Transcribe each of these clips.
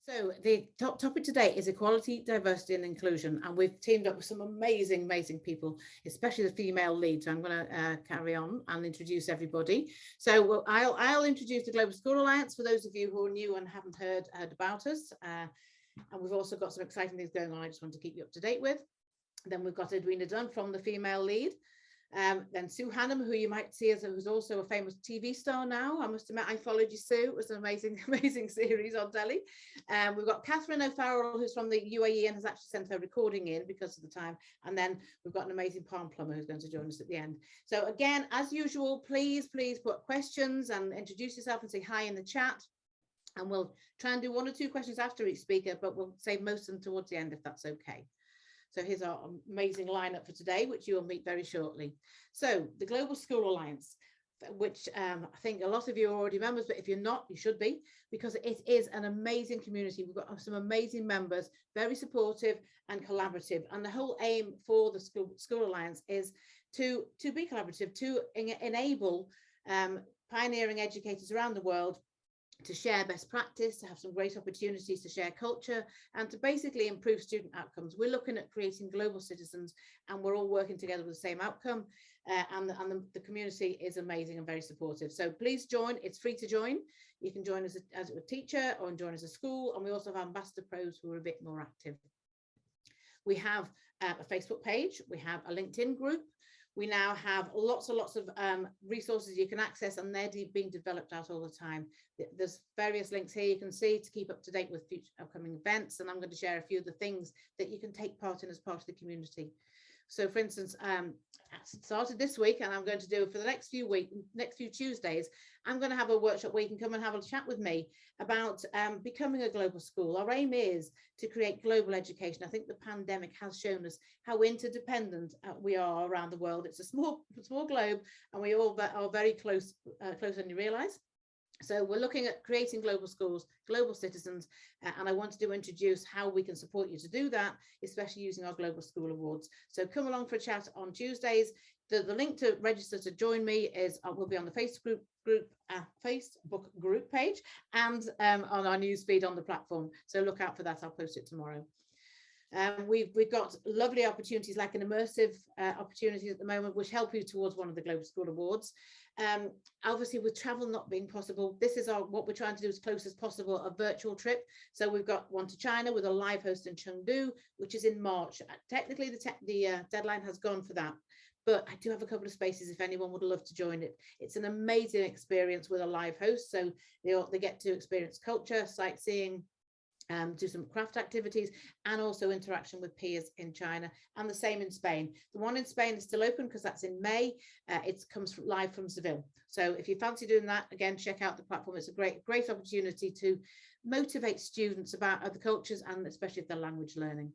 So the top topic today is equality, diversity and inclusion. And we've teamed up with some amazing, amazing people, especially the female lead. So I'm going to carry on and introduce everybody. So I'll introduce the Global School Alliance for those of you who are new and haven't heard about us. And we've also got some exciting things going on I just want to keep you up to date with. Then we've got Edwina Dunn from the female lead. Then Sue Hannum, who you might see as who's also a famous TV star now. I must admit, I followed you, Sue. It was an amazing, amazing series on telly. We've got Catherine O'Farrell, who's from the UAE and has actually sent her recording in because of the time. And then we've got an amazing palm plumber who's going to join us at the end. So again, as usual, please put questions and introduce yourself and say hi in the chat. And we'll try and do 1 or 2 questions after each speaker, but we'll save most of them towards the end if that's okay. So here's our amazing lineup for today, which you will meet very shortly. So the Global School Alliance, which I think a lot of you are already members, but if you're not, you should be, because it is an amazing community. We've got some amazing members, very supportive and collaborative. And the whole aim for the School Alliance is to be collaborative, to enable pioneering educators around the world to share best practice, to have some great opportunities to share culture, and to basically improve student outcomes. We're looking at creating global citizens, and we're all working together with the same outcome. And the community is amazing and very supportive. So please join. It's free to join. You can join as a teacher or join as a school. And we also have ambassador pros who are a bit more active. We have a Facebook page. We have a LinkedIn group. We now have lots and lots of resources you can access, and they're being developed out all the time. There's various links here you can see to keep up to date with future upcoming events, and I'm going to share a few of the things that you can take part in as part of the community. So for instance, started this week, and I'm going to do for the next few Tuesdays, I'm going to have a workshop where you can come and have a chat with me about becoming a global school. Our aim is to create global education. I think the pandemic has shown us how interdependent we are around the world. It's a small globe, and we all are very closer than you realize. So we're looking at creating global schools, global citizens, and I wanted to introduce how we can support you to do that, especially using our Global School Awards. So come along for a chat on Tuesdays. The link to register to join me will be on the Facebook group page and on our newsfeed on the platform. So look out for that. I'll post it tomorrow. We've got lovely opportunities like an immersive opportunity at the moment, which help you towards one of the Global School Awards. Obviously, with travel not being possible, this is what we're trying to do as close as possible, a virtual trip. So we've got one to China with a live host in Chengdu, which is in March. Technically, the deadline has gone for that, but I do have a couple of spaces if anyone would love to join it. It's an amazing experience with a live host. So they get to experience culture, sightseeing, do some craft activities, and also interaction with peers in China, and the same in Spain. The one in Spain is still open because that's in May. It comes live from Seville. So if you fancy doing that, again, check out the platform. It's a great opportunity to motivate students about other cultures, and especially if they're language learning.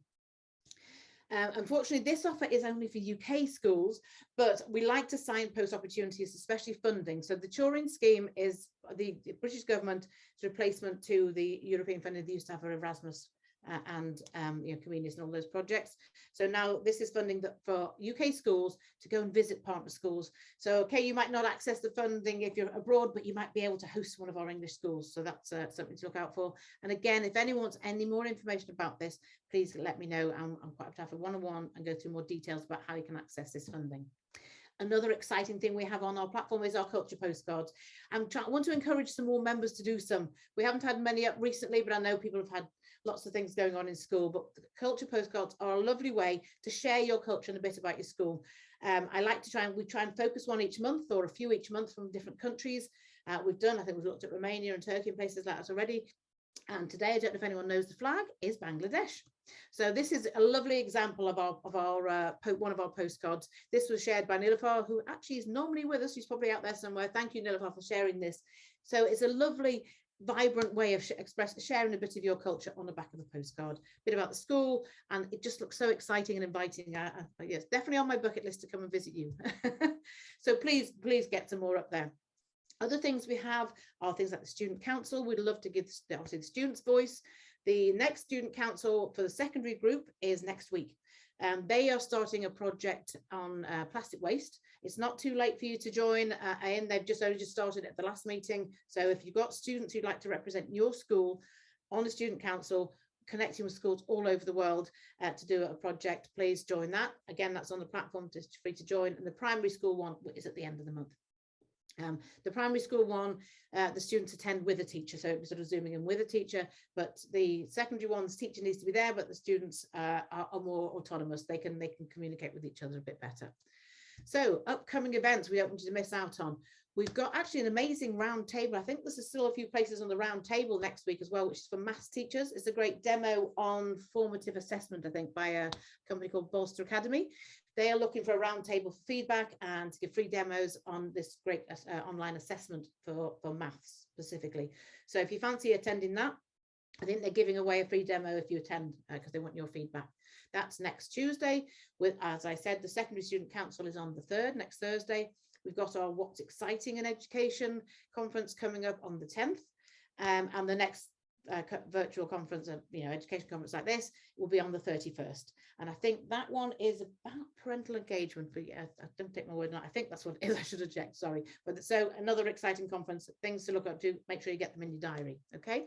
Unfortunately, this offer is only for UK schools, but we like to signpost opportunities, especially funding. So the Turing scheme is the British government's replacement to the European funding they used to have for Erasmus and Comenius and all those projects. So now this is funding for UK schools to go and visit partner schools. So, okay, you might not access the funding if you're abroad, but you might be able to host one of our English schools. So that's something to look out for. And again, if anyone wants any more information about this, please let me know. I'm quite happy to have a one-on-one and go through more details about how you can access this funding. Another exciting thing we have on our platform is our culture postcards. I want to encourage some more members to do some. We haven't had many up recently, but I know people have had lots of things going on in school, but the culture postcards are a lovely way to share your culture and a bit about your school. I like to we try and focus one each month or a few each month from different countries. I think we've looked at Romania and Turkey and places like that already. And today, I don't know if anyone knows, the flag is Bangladesh. So this is a lovely example of one of our postcards. This was shared by Nilafar, who actually is normally with us. She's probably out there somewhere. Thank you, Nilafar, for sharing this. So it's a lovely, vibrant way of sharing a bit of your culture on the back of a postcard, a bit about the school, and it just looks so exciting and inviting. Yes, definitely on my bucket list to come and visit you. So please get some more up there. Other things we have are things like the Student Council. We'd love to give obviously the students' voice. The next Student Council for the secondary group is next week. They are starting a project on plastic waste. It's not too late for you to join in. They've only just started at the last meeting. So if you've got students who'd like to represent your school, on the Student Council, connecting with schools all over the world to do a project. Please join that. Again, that's on the platform, just free to join. And the primary school one is at the end of the month. The primary school one, the students attend with a teacher, so it was sort of zooming in with a teacher, but the secondary ones, teacher needs to be there, but the students are more autonomous. They can communicate with each other a bit better. So upcoming events we don't want you to miss out on. We've got actually an amazing round table. I think there's still a few places on the round table next week as well, which is for maths teachers. It's a great demo on formative assessment, I think, by a company called Bolster Academy. They are looking for a round table for feedback and to give free demos on this great online assessment for maths specifically. So if you fancy attending that, I think they're giving away a free demo if you attend because they want your feedback. That's next Tuesday. With, as I said, the Secondary Student Council is on the 3rd, next Thursday. We've got our What's Exciting in Education conference coming up on the 10th. And the next virtual conference, education conference like this, will be on the 31st. And I think that one is about parental engagement. For I don't take my word on that. I think that's what it is. I should have checked, sorry. But so another exciting conference, things to look up to, make sure you get them in your diary. Okay.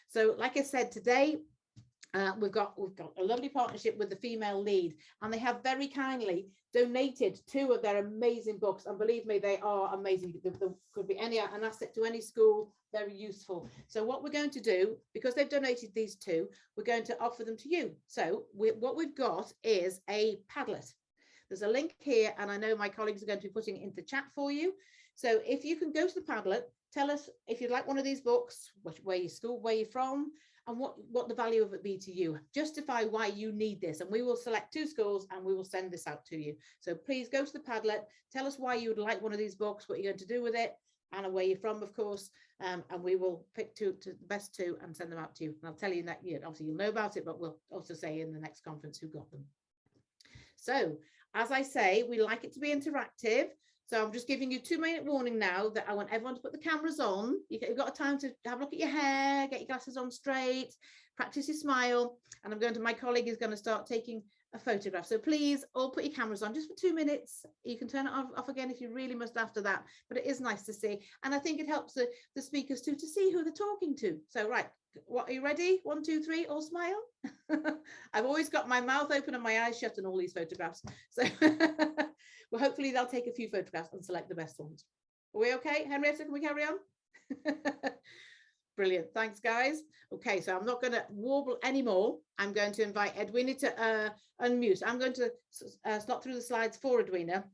So like I said, today, we've got a lovely partnership with the Female Lead, and they have very kindly donated 2 of their amazing books, and believe me, they are amazing. There could be an asset to any school, very useful. So what we're going to do, because they've donated these 2, we're going to offer them to you. So what we've got is a Padlet. There's a link here, and I know my colleagues are going to be putting it into chat for you. So if you can go to the Padlet, tell us if you'd like one of these books, where your school, where you're from, and what the value of it be to you. Justify why you need this, and we will select 2 schools and we will send this out to you. So please go to the Padlet, tell us why you would like one of these books, what you're going to do with it, and where you're from, of course, and we will pick the best 2 and send them out to you. And I'll tell you that, obviously you'll know about it, but we'll also say in the next conference who got them. So as I say, we like it to be interactive. So I'm just giving you 2-minute warning now that I want everyone to put the cameras on. You've got time to have a look at your hair, get your glasses on straight, practice your smile. And my colleague is going to start taking a photograph. So please all put your cameras on just for 2 minutes. You can turn it off again if you really must after that, but it is nice to see. And I think it helps the speakers too to see who they're talking to. So right, what are you ready? 1, 2, 3, all smile. I've always got my mouth open and my eyes shut in all these photographs. So well, hopefully they'll take a few photographs and select the best ones. Are we okay, Henrietta? Can we carry on? Brilliant. Thanks, guys. Okay, so I'm not going to warble anymore. I'm going to invite Edwina to unmute. I'm going to slot through the slides for Edwina.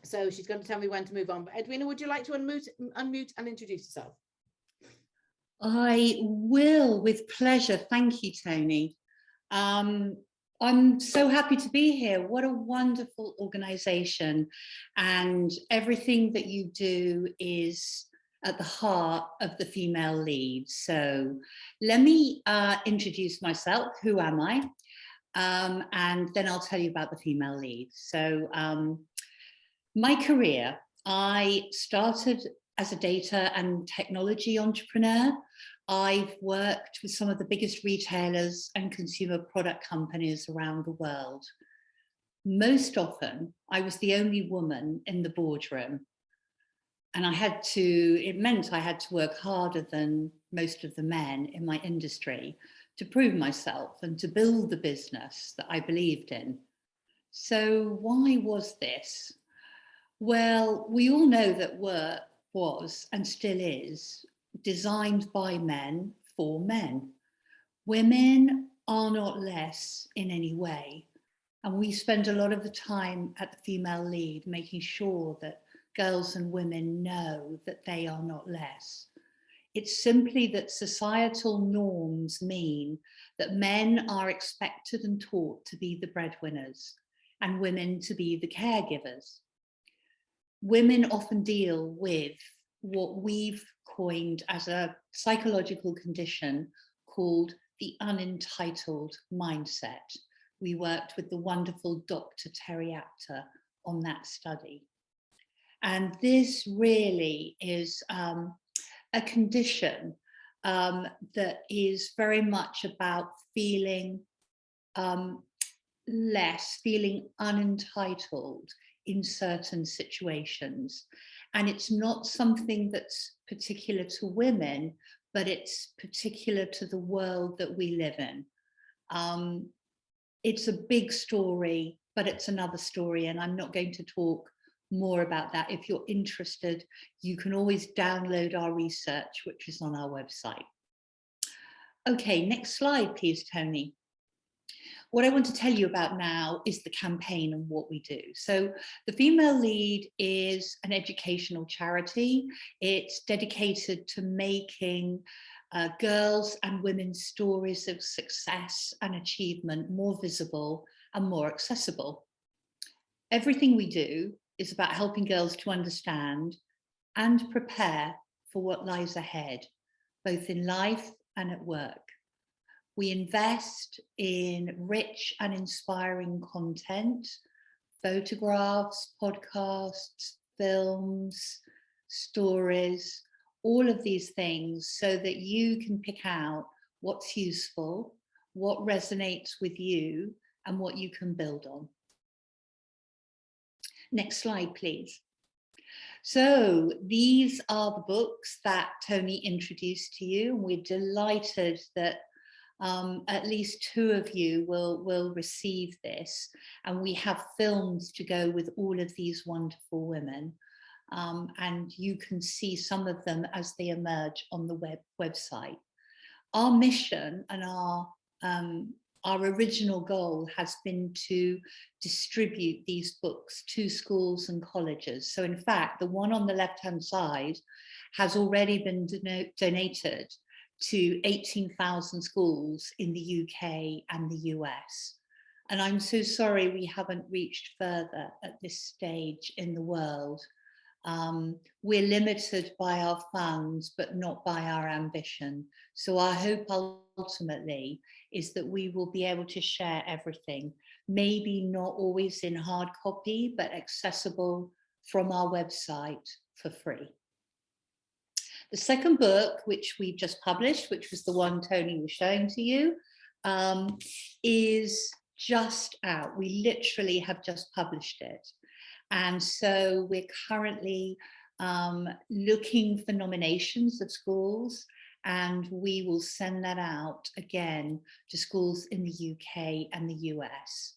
So she's going to tell me when to move on. But Edwina, would you like to unmute and introduce yourself? I will, with pleasure. Thank you, Tony. I'm so happy to be here. What a wonderful organization, and everything that you do is at the heart of the Female Lead. So let me introduce myself. Who am I? And then I'll tell you about the Female Lead. So my career, I started as a data and technology entrepreneur. I've worked with some of the biggest retailers and consumer product companies around the world. Most often, I was the only woman in the boardroom. And it meant I had to work harder than most of the men in my industry to prove myself and to build the business that I believed in. So why was this? Well, we all know that work was and still is designed by men for men. Women are not less in any way. And we spend a lot of the time at the Female Lead making sure that girls and women know that they are not less. It's simply that societal norms mean that men are expected and taught to be the breadwinners and women to be the caregivers. Women often deal with what we've coined as a psychological condition called the unentitled mindset. We worked with the wonderful Dr. Terry Apter on that study. And this really is a condition that is very much about feeling less, feeling unentitled in certain situations. And it's not something that's particular to women, but it's particular to the world that we live in. It's a big story, but it's another story, and I'm not going to talk more about that. If you're interested, you can always download our research, which is on our website. Okay, next slide, please, Tony. What I want to tell you about now is the campaign and what we do. So the Female Lead is an educational charity. It's dedicated to making girls' and women's stories of success and achievement more visible and more accessible. Everything we do is about helping girls to understand and prepare for what lies ahead, both in life and at work. We invest in rich and inspiring content, photographs, podcasts, films, stories, all of these things, so that you can pick out what's useful, what resonates with you, and what you can build on. Next slide, please. So these are the books that Tony introduced to you, and we're delighted that at least 2 of you will receive this, and we have films to go with all of these wonderful women, and you can see some of them as they emerge on the website. Our mission and our original goal has been to distribute these books to schools and colleges. So in fact, the one on the left-hand side has already been donated to 18,000 schools in the UK and the US. And I'm so sorry we haven't reached further at this stage in the world. We're limited by our funds, but not by our ambition. So our hope ultimately is that we will be able to share everything, maybe not always in hard copy, but accessible from our website for free. The second book, which we've just published, which was the one Tony was showing to you, is just out. We literally have just published it. And so we're currently looking for nominations of schools, and we will send that out again to schools in the UK and the US.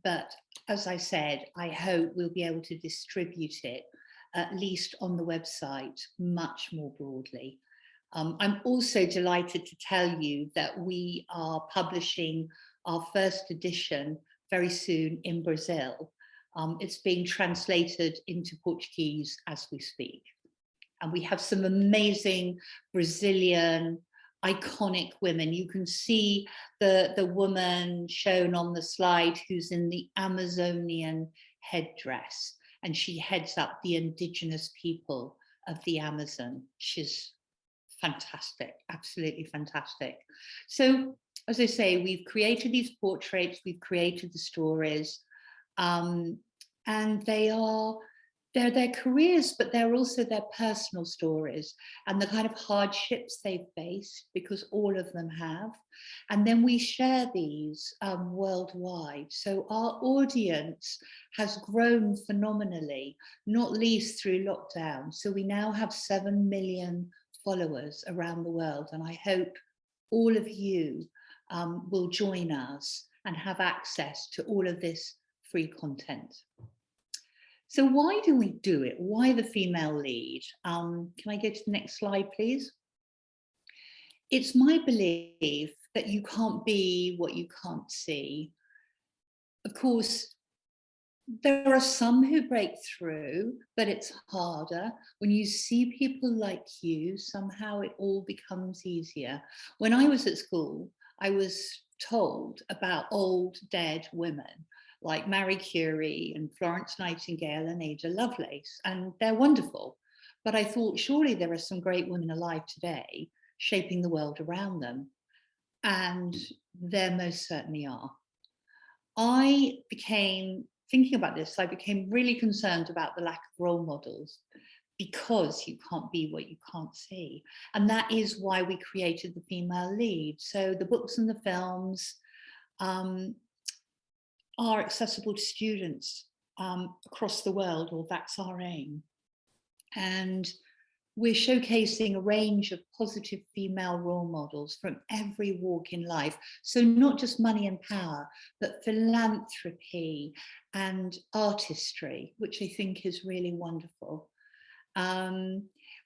But as I said, I hope we'll be able to distribute it at least on the website much more broadly. I'm also delighted to tell you that we are publishing our first edition very soon in Brazil. It's being translated into Portuguese as we speak. And we have some amazing Brazilian iconic women. You can see the woman shown on the slide who's in the Amazonian headdress, and she heads up the indigenous people of the Amazon. She's fantastic, absolutely fantastic. So, as I say, we've created these portraits, we've created the stories, and they're their careers, but they're also their personal stories and the kind of hardships they've faced, because all of them have. And then we share these worldwide. So our audience has grown phenomenally, not least through lockdown. So we now have 7 million followers around the world. And I hope all of you will join us and have access to all of this free content. So why do we do it? Why the female lead? Can I go to the next slide, please? It's my belief that you can't be what you can't see. Of course, there are some who break through, but it's harder. When you see people like you, somehow it all becomes easier. When I was at school, I was told about old dead women like Marie Curie and Florence Nightingale and Ada Lovelace, and they're wonderful. But I thought, surely there are some great women alive today shaping the world around them. And there most certainly are. Thinking about this, I became really concerned about the lack of role models, because you can't be what you can't see. And that is why we created the female lead. So the books and the films are accessible to students across the world, or that's our aim. And we're showcasing a range of positive female role models from every walk in life. So not just money and power, but philanthropy and artistry, which I think is really wonderful.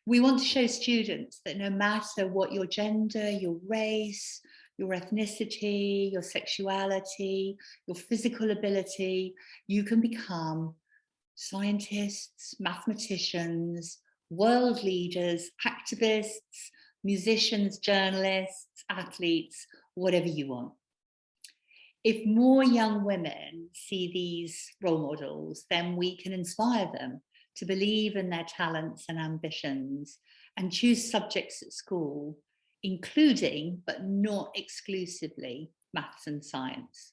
We want to show students that no matter what your gender, your race, your ethnicity, your sexuality, your physical ability, you can become scientists, mathematicians, world leaders, activists, musicians, journalists, athletes, whatever you want. If more young women see these role models, then we can inspire them to believe in their talents and ambitions and choose subjects at school, including, but not exclusively, maths and science.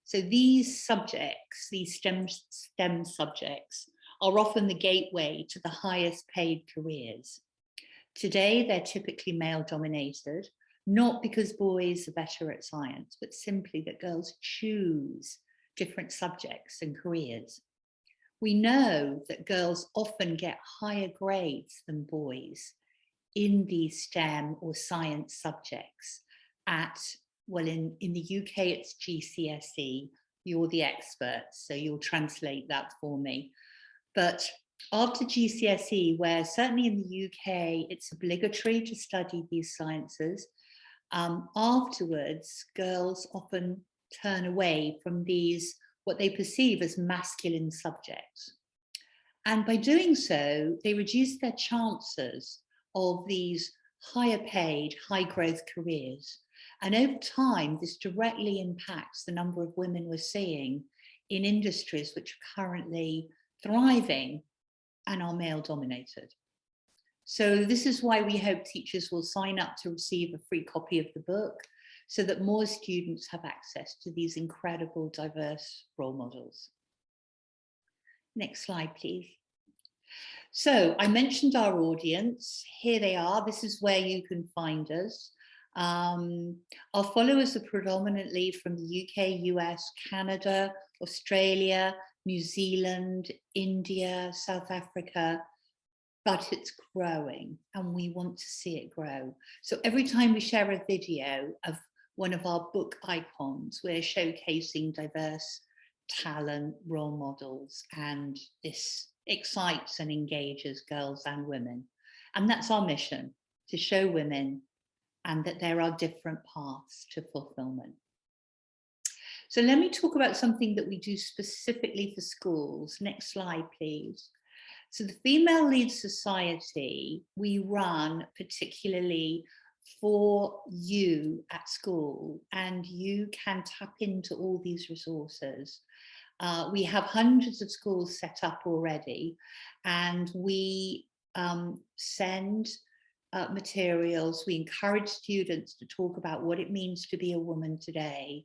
So these subjects, these STEM subjects, are often the gateway to the highest paid careers. Today, they're typically male dominated, not because boys are better at science, but simply that girls choose different subjects and careers. We know that girls often get higher grades than boys in these STEM or science subjects at, well, in the UK, it's GCSE. You're the expert, so you'll translate that for me. But after GCSE, where certainly in the UK, it's obligatory to study these sciences, afterwards, girls often turn away from these, what they perceive as masculine subjects. And by doing so, they reduce their chances of these higher paid, high growth careers. And over time, this directly impacts the number of women we're seeing in industries which are currently thriving and are male dominated. So this is why we hope teachers will sign up to receive a free copy of the book so that more students have access to these incredible, diverse role models. Next slide, please. So I mentioned our audience. Here they are. This is where you can find us. Our followers are predominantly from the UK, US, Canada, Australia, New Zealand, India, South Africa, but it's growing and we want to see it grow. So every time we share a video of one of our book icons, we're showcasing diverse talent, role models, and this excites and engages girls and women. And that's our mission, to show women and that there are different paths to fulfillment. So let me talk about something that we do specifically for schools. Next slide, please. So the Female Lead Society, we run particularly for you at school, and you can tap into all these resources. We have hundreds of schools set up already, and we send materials. We encourage students to talk about what it means to be a woman today.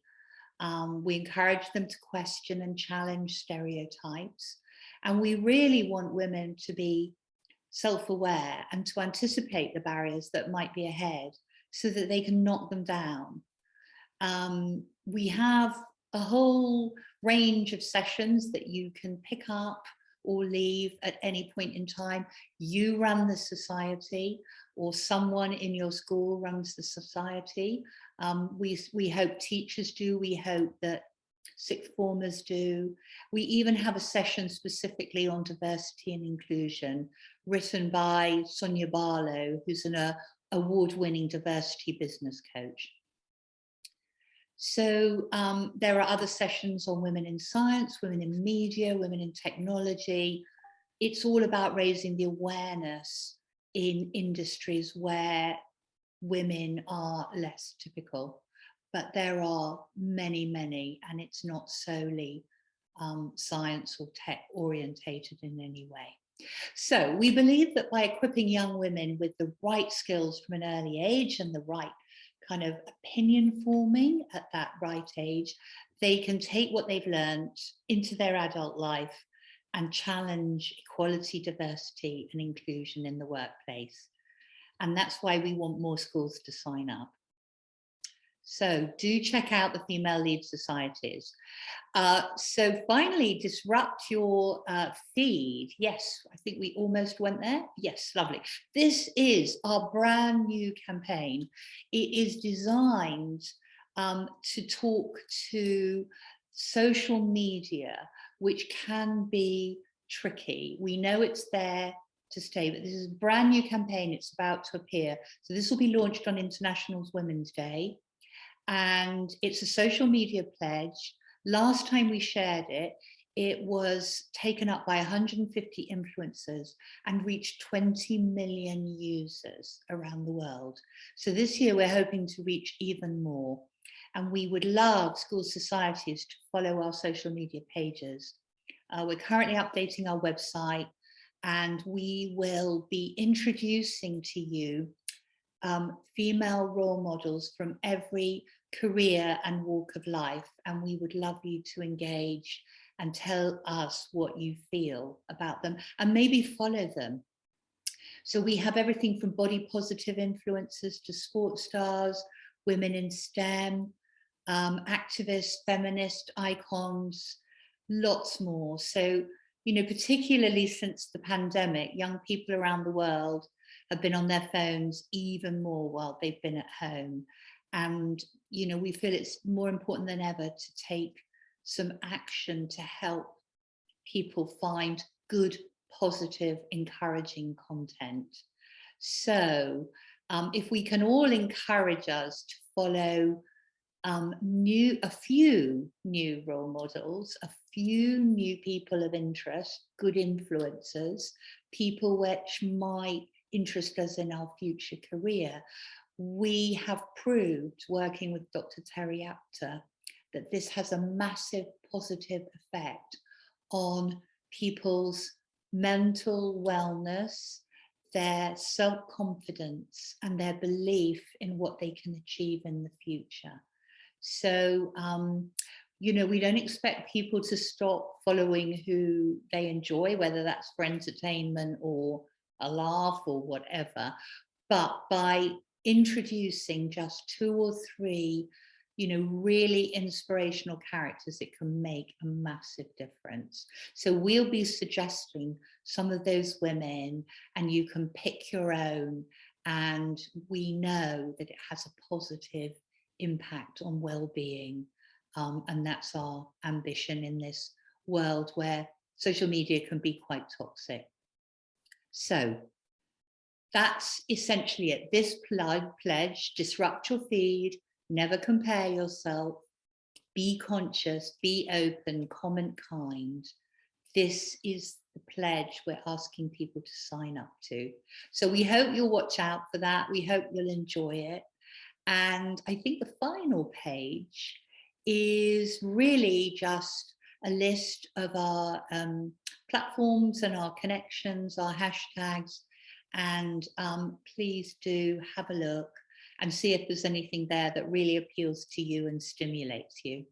We encourage them to question and challenge stereotypes. And we really want women to be self-aware and to anticipate the barriers that might be ahead so that they can knock them down. We have a whole range of sessions that you can pick up or leave at any point in time. You run the society, or someone in your school runs the society. We hope teachers do. We hope that sixth formers do. We even have a session specifically on diversity and inclusion written by Sonia Barlow, who's an award-winning diversity business coach. So there are other sessions on women in science, women in media, women in technology. It's all about raising the awareness in industries where women are less typical. But there are many, many, and it's not solely science or tech orientated in any way. So we believe that by equipping young women with the right skills from an early age and the right kind of opinion forming at that right age, they can take what they've learned into their adult life and challenge equality, diversity, and inclusion in the workplace. And that's why we want more schools to sign up. So do check out the Female Lead Societies. So finally, disrupt your feed. Yes, I think we almost went there. Yes, lovely. This is our brand new campaign. It is designed to talk to social media, which can be tricky. We know it's there to stay, but this is a brand new campaign. It's about to appear. So this will be launched on International Women's Day. And it's a social media pledge. Last time we shared it, it was taken up by 150 influencers and reached 20 million users around the world. So this year we're hoping to reach even more. And we would love school societies to follow our social media pages. We're currently updating our website, and we will be introducing to you female role models from every career and walk of life, and we would love you to engage and tell us what you feel about them and maybe follow them. So we have everything from body positive influencers to sports stars, women in STEM, activists, feminist icons, lots more. So, you know, particularly since the pandemic, young people around the world have been on their phones even more while they've been at home. And, you know, we feel it's more important than ever to take some action to help people find good, positive, encouraging content. So if we can all encourage us to follow a few new role models, a few new people of interest, good influencers, people which might interest us in our future career. We have proved, working with Dr. Terry Apter, that this has a massive positive effect on people's mental wellness, their self-confidence, and their belief in what they can achieve in the future. So, you know, we don't expect people to stop following who they enjoy, whether that's for entertainment or a laugh or whatever. But by introducing just 2 or 3, you know, really inspirational characters, it can make a massive difference. So we'll be suggesting some of those women, and you can pick your own. And we know that it has a positive impact on well-being, and that's our ambition in this world where social media can be quite toxic. So that's essentially it. This pledge: disrupt your feed, never compare yourself, be conscious, be open, comment kind. This is the pledge we're asking people to sign up to. So we hope you'll watch out for that. We hope you'll enjoy it. And I think the final page is really just a list of our platforms and our connections, our hashtags. And please do have a look and see if there's anything there that really appeals to you and stimulates you.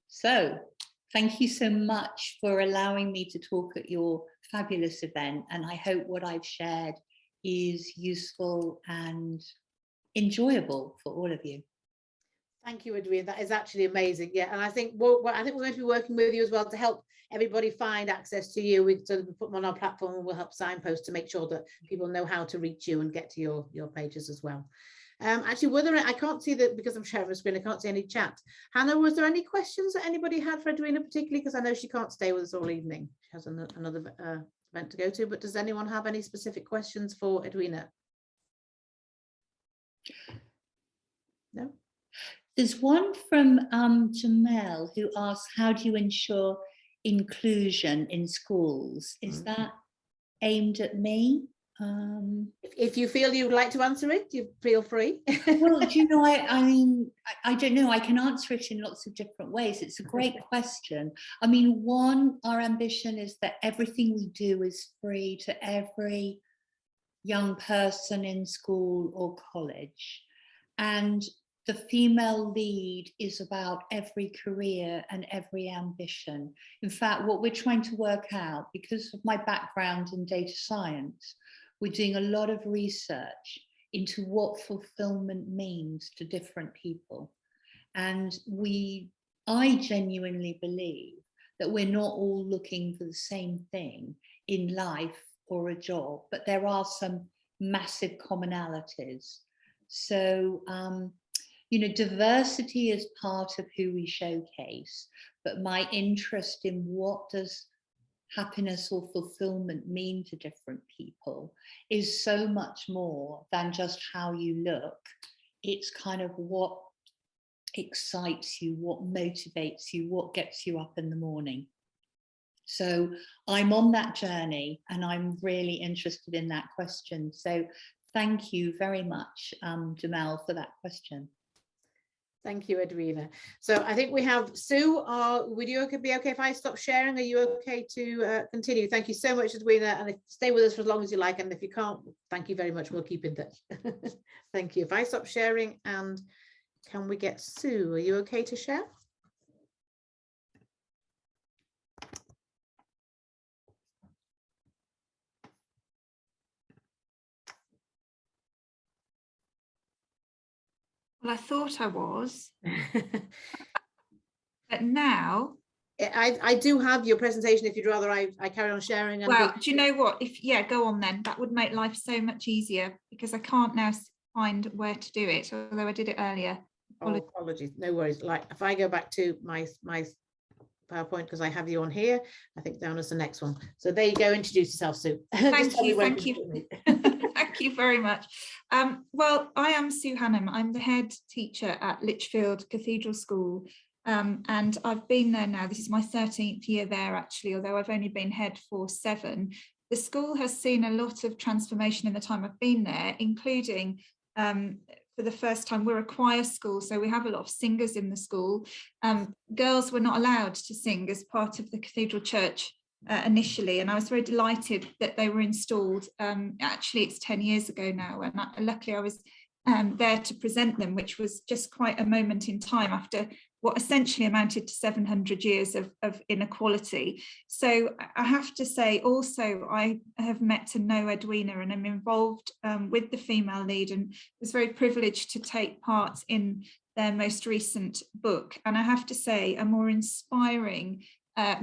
So thank you so much for allowing me to talk at your fabulous event. And I hope what I've shared is useful and enjoyable for all of you. Thank you, Edwina. That is actually amazing. Yeah, and I think I think we're going to be working with you as well to help everybody find access to you. We put them on our platform, and we'll help signpost to make sure that people know how to reach you and get to your pages as well. Actually, were there? I can't see that because I'm sharing the screen. I can't see any chat. Hannah, was there any questions that anybody had for Edwina particularly? Because I know she can't stay with us all evening. She has another event to go to. But does anyone have any specific questions for Edwina? No. There's one from Jamel who asks, how do you ensure inclusion in schools? Is that aimed at me? If you feel you'd like to answer it, you feel free. Well, do you know, I mean, I don't know. I can answer it in lots of different ways. It's a great question. I mean, our ambition is that everything we do is free to every young person in school or college. And the female lead is about every career and every ambition. In fact, what we're trying to work out, because of my background in data science, we're doing a lot of research into what fulfillment means to different people. And I genuinely believe that we're not all looking for the same thing in life or a job, but there are some massive commonalities. So, you know, diversity is part of who we showcase, but my interest in what does happiness or fulfillment mean to different people is so much more than just how you look. It's kind of what excites you, what motivates you, what gets you up in the morning. So I'm on that journey and I'm really interested in that question. So thank you very much, Jamel, for that question. Thank you, Edwina. So I think we have Sue. Would you be okay if I stop sharing? Are you okay to continue? Thank you so much, Edwina, and stay with us for as long as you like. And if you can't, thank you very much. We'll keep in touch. Thank you. If I stop sharing, and can we get Sue? Are you okay to share? Well, I thought I was, but now I do have your presentation if you'd rather I carry on sharing. And well, do you know what? Yeah, go on then. That would make life so much easier because I can't now find where to do it, although I did it earlier. Apologies. No worries. Like if I go back to my PowerPoint, because I have you on here, I think down as the next one. So there you go. Introduce yourself, Sue. Thank you. Thank you. Thank you very much. Well, I am Sue Hannam. I'm the head teacher at Lichfield Cathedral School. And I've been there now. This is my 13th year there, actually, although I've only been head for 7. The school has seen a lot of transformation in the time I've been there, including for the first time, we're a choir school, so we have a lot of singers in the school. Girls were not allowed to sing as part of the Cathedral Church initially, and I was very delighted that they were installed. Actually, it's 10 years ago now, and luckily I was there to present them, which was just quite a moment in time after what essentially amounted to 700 years of inequality. So I have to say also I have met to know Edwina and I'm involved with the female lead and was very privileged to take part in their most recent book. And I have to say a more inspiring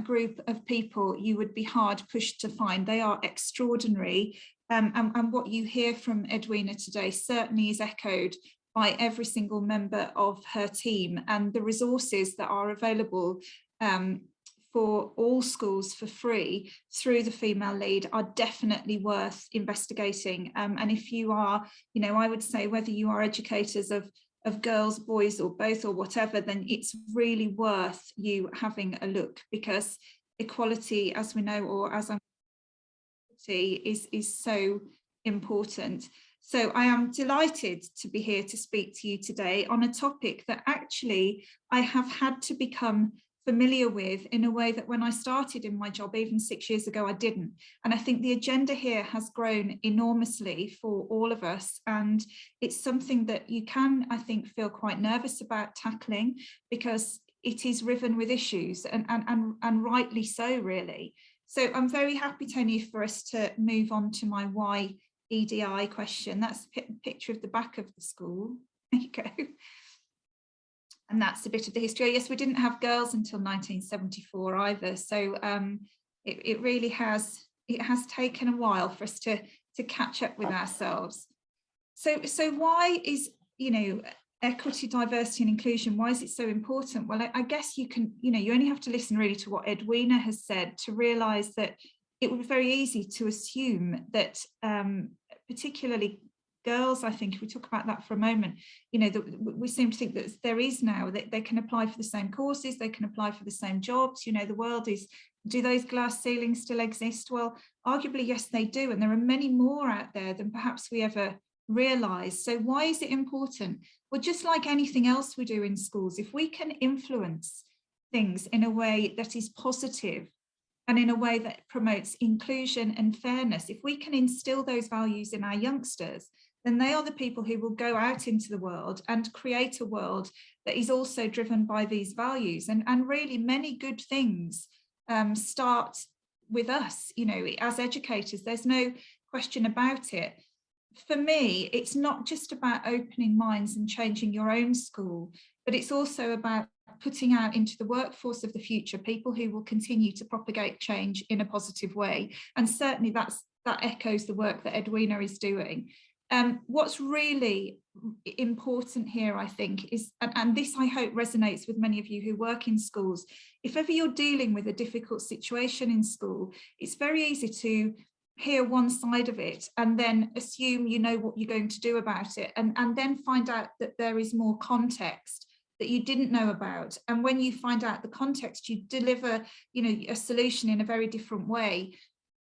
group of people you would be hard pushed to find. They are extraordinary. And what you hear from Edwina today certainly is echoed by every single member of her team, and the resources that are available for all schools for free through the female lead are definitely worth investigating. And if you are, you know, I would say whether you are educators of girls, boys, or both, or whatever, then it's really worth you having a look, because equality, as we know, or as I'm is so important. So I am delighted to be here to speak to you today on a topic that actually I have had to become familiar with in a way that when I started in my job even 6 years ago I didn't. And I think the agenda here has grown enormously for all of us, and it's something that you can, I think, feel quite nervous about tackling because it is riven with issues, and rightly so, really. So I'm very happy, Tony, for us to move on to my why EDI question. That's a picture of the back of the school. There you go. And that's a bit of the history. Yes, we didn't have girls until 1974 either. So it really has taken a while for us to catch up with ourselves. So why is, you know, equity, diversity and inclusion, why is it so important? Well, I guess you can, you know, you only have to listen really to what Edwina has said to realise that it would be very easy to assume that particularly girls, I think, if we talk about that for a moment, you know, we seem to think that there is now that they can apply for the same courses, they can apply for the same jobs. You know, the world is, do those glass ceilings still exist? Well, arguably, yes, they do. And there are many more out there than perhaps we ever realize. So why is it important? Well, just like anything else we do in schools, if we can influence things in a way that is positive and in a way that promotes inclusion and fairness, if we can instill those values in our youngsters, then they are the people who will go out into the world and create a world that is also driven by these values. And really many good things start with us, you know, as educators, there's no question about it. for me, it's not just about opening minds and changing your own school, but it's also about putting out into the workforce of the future people who will continue to propagate change in a positive way. And certainly that echoes the work that Edwina is doing. What's really important here, I think, is, and this I hope resonates with many of you who work in schools, if ever you're dealing with a difficult situation in school, it's very easy to hear one side of it and then assume you know what you're going to do about it, and then find out that there is more context that you didn't know about. And when you find out the context, you deliver, you know, a solution in a very different way.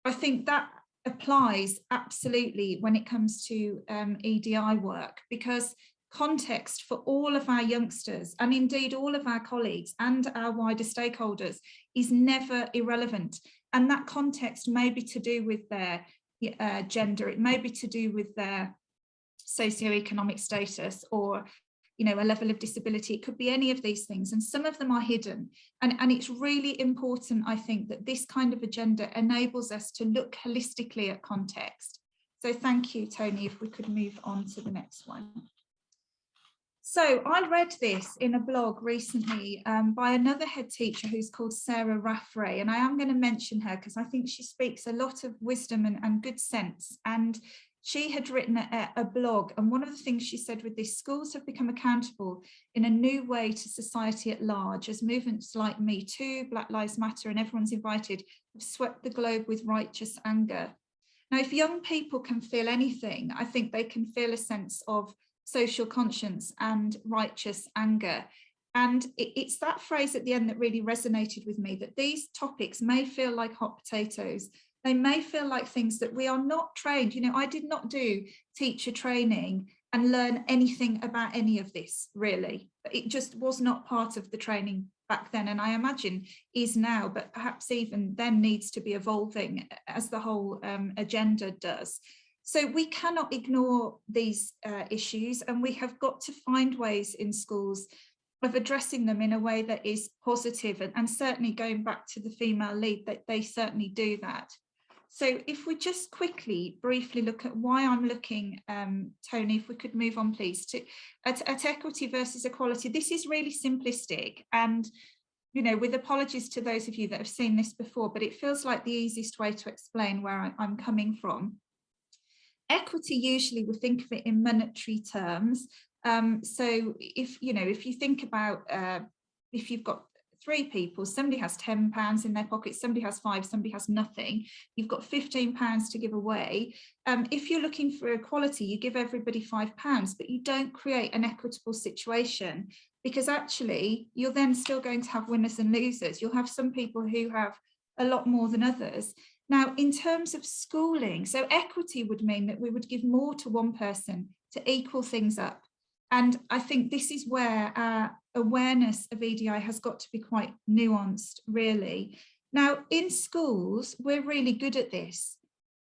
I think that applies absolutely when it comes to EDI work, because context for all of our youngsters, and indeed all of our colleagues and our wider stakeholders, is never irrelevant. And that context may be to do with their gender, it may be to do with their socioeconomic status, or you know, a level of disability. It could be any of these things, and some of them are hidden. And it's really important, I think, that this kind of agenda enables us to look holistically at context. So thank you, Tony. If we could move on to the next one. So I read this in a blog recently by another head teacher who's called Sarah Raffray, and I am going to mention her because I think she speaks a lot of wisdom and good sense. And she had written a blog, and one of the things she said with this, schools have become accountable in a new way to society at large, as movements like Me Too, Black Lives Matter, and Everyone's Invited have swept the globe with righteous anger. Now, if young people can feel anything, I think they can feel a sense of social conscience and righteous anger. And it's that phrase at the end that really resonated with me, that these topics may feel like hot potatoes. They may feel like things that we are not trained. You know, I did not do teacher training and learn anything about any of this, really. It just was not part of the training back then, and I imagine is now, but perhaps even then needs to be evolving as the whole agenda does. So we cannot ignore these issues, and we have got to find ways in schools of addressing them in a way that is positive, and certainly going back to the female lead, that they certainly do that. So if we just quickly, briefly look at why I'm looking, Tony, if we could move on, please, at equity versus equality. This is really simplistic, and, you know, with apologies to those of you that have seen this before, but it feels like the easiest way to explain where I'm coming from. Equity, usually we think of it in monetary terms. So if you think about, if you've got 3 people, somebody has £10 in their pocket, somebody has 5, somebody has nothing, you've got £15 to give away. If you're looking for equality, you give everybody £5, but you don't create an equitable situation, because actually you're then still going to have winners and losers. You'll have some people who have a lot more than others. Now, in terms of schooling, so equity would mean that we would give more to one person to equal things up. And I think this is where our awareness of EDI has got to be quite nuanced, really. Now, in schools, we're really good at this.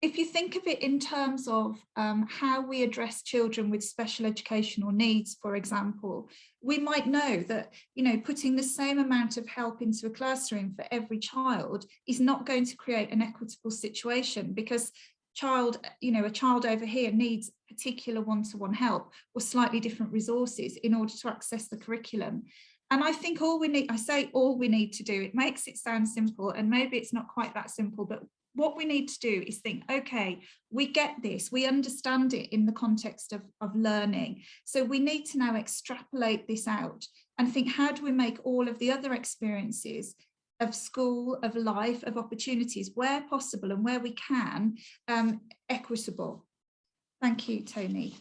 If you think of it in terms of how we address children with special educational needs, for example, we might know that, you know, putting the same amount of help into a classroom for every child is not going to create an equitable situation, because a child over here needs particular one-to-one help or slightly different resources in order to access the curriculum. And I think all we need to do, it makes it sound simple, and maybe it's not quite that simple, but what we need to do is think, okay, we get this, we understand it in the context of learning. So we need to now extrapolate this out and think, how do we make all of the other experiences of school, of life, of opportunities, where possible and where we can, equitable. Thank you, Tony.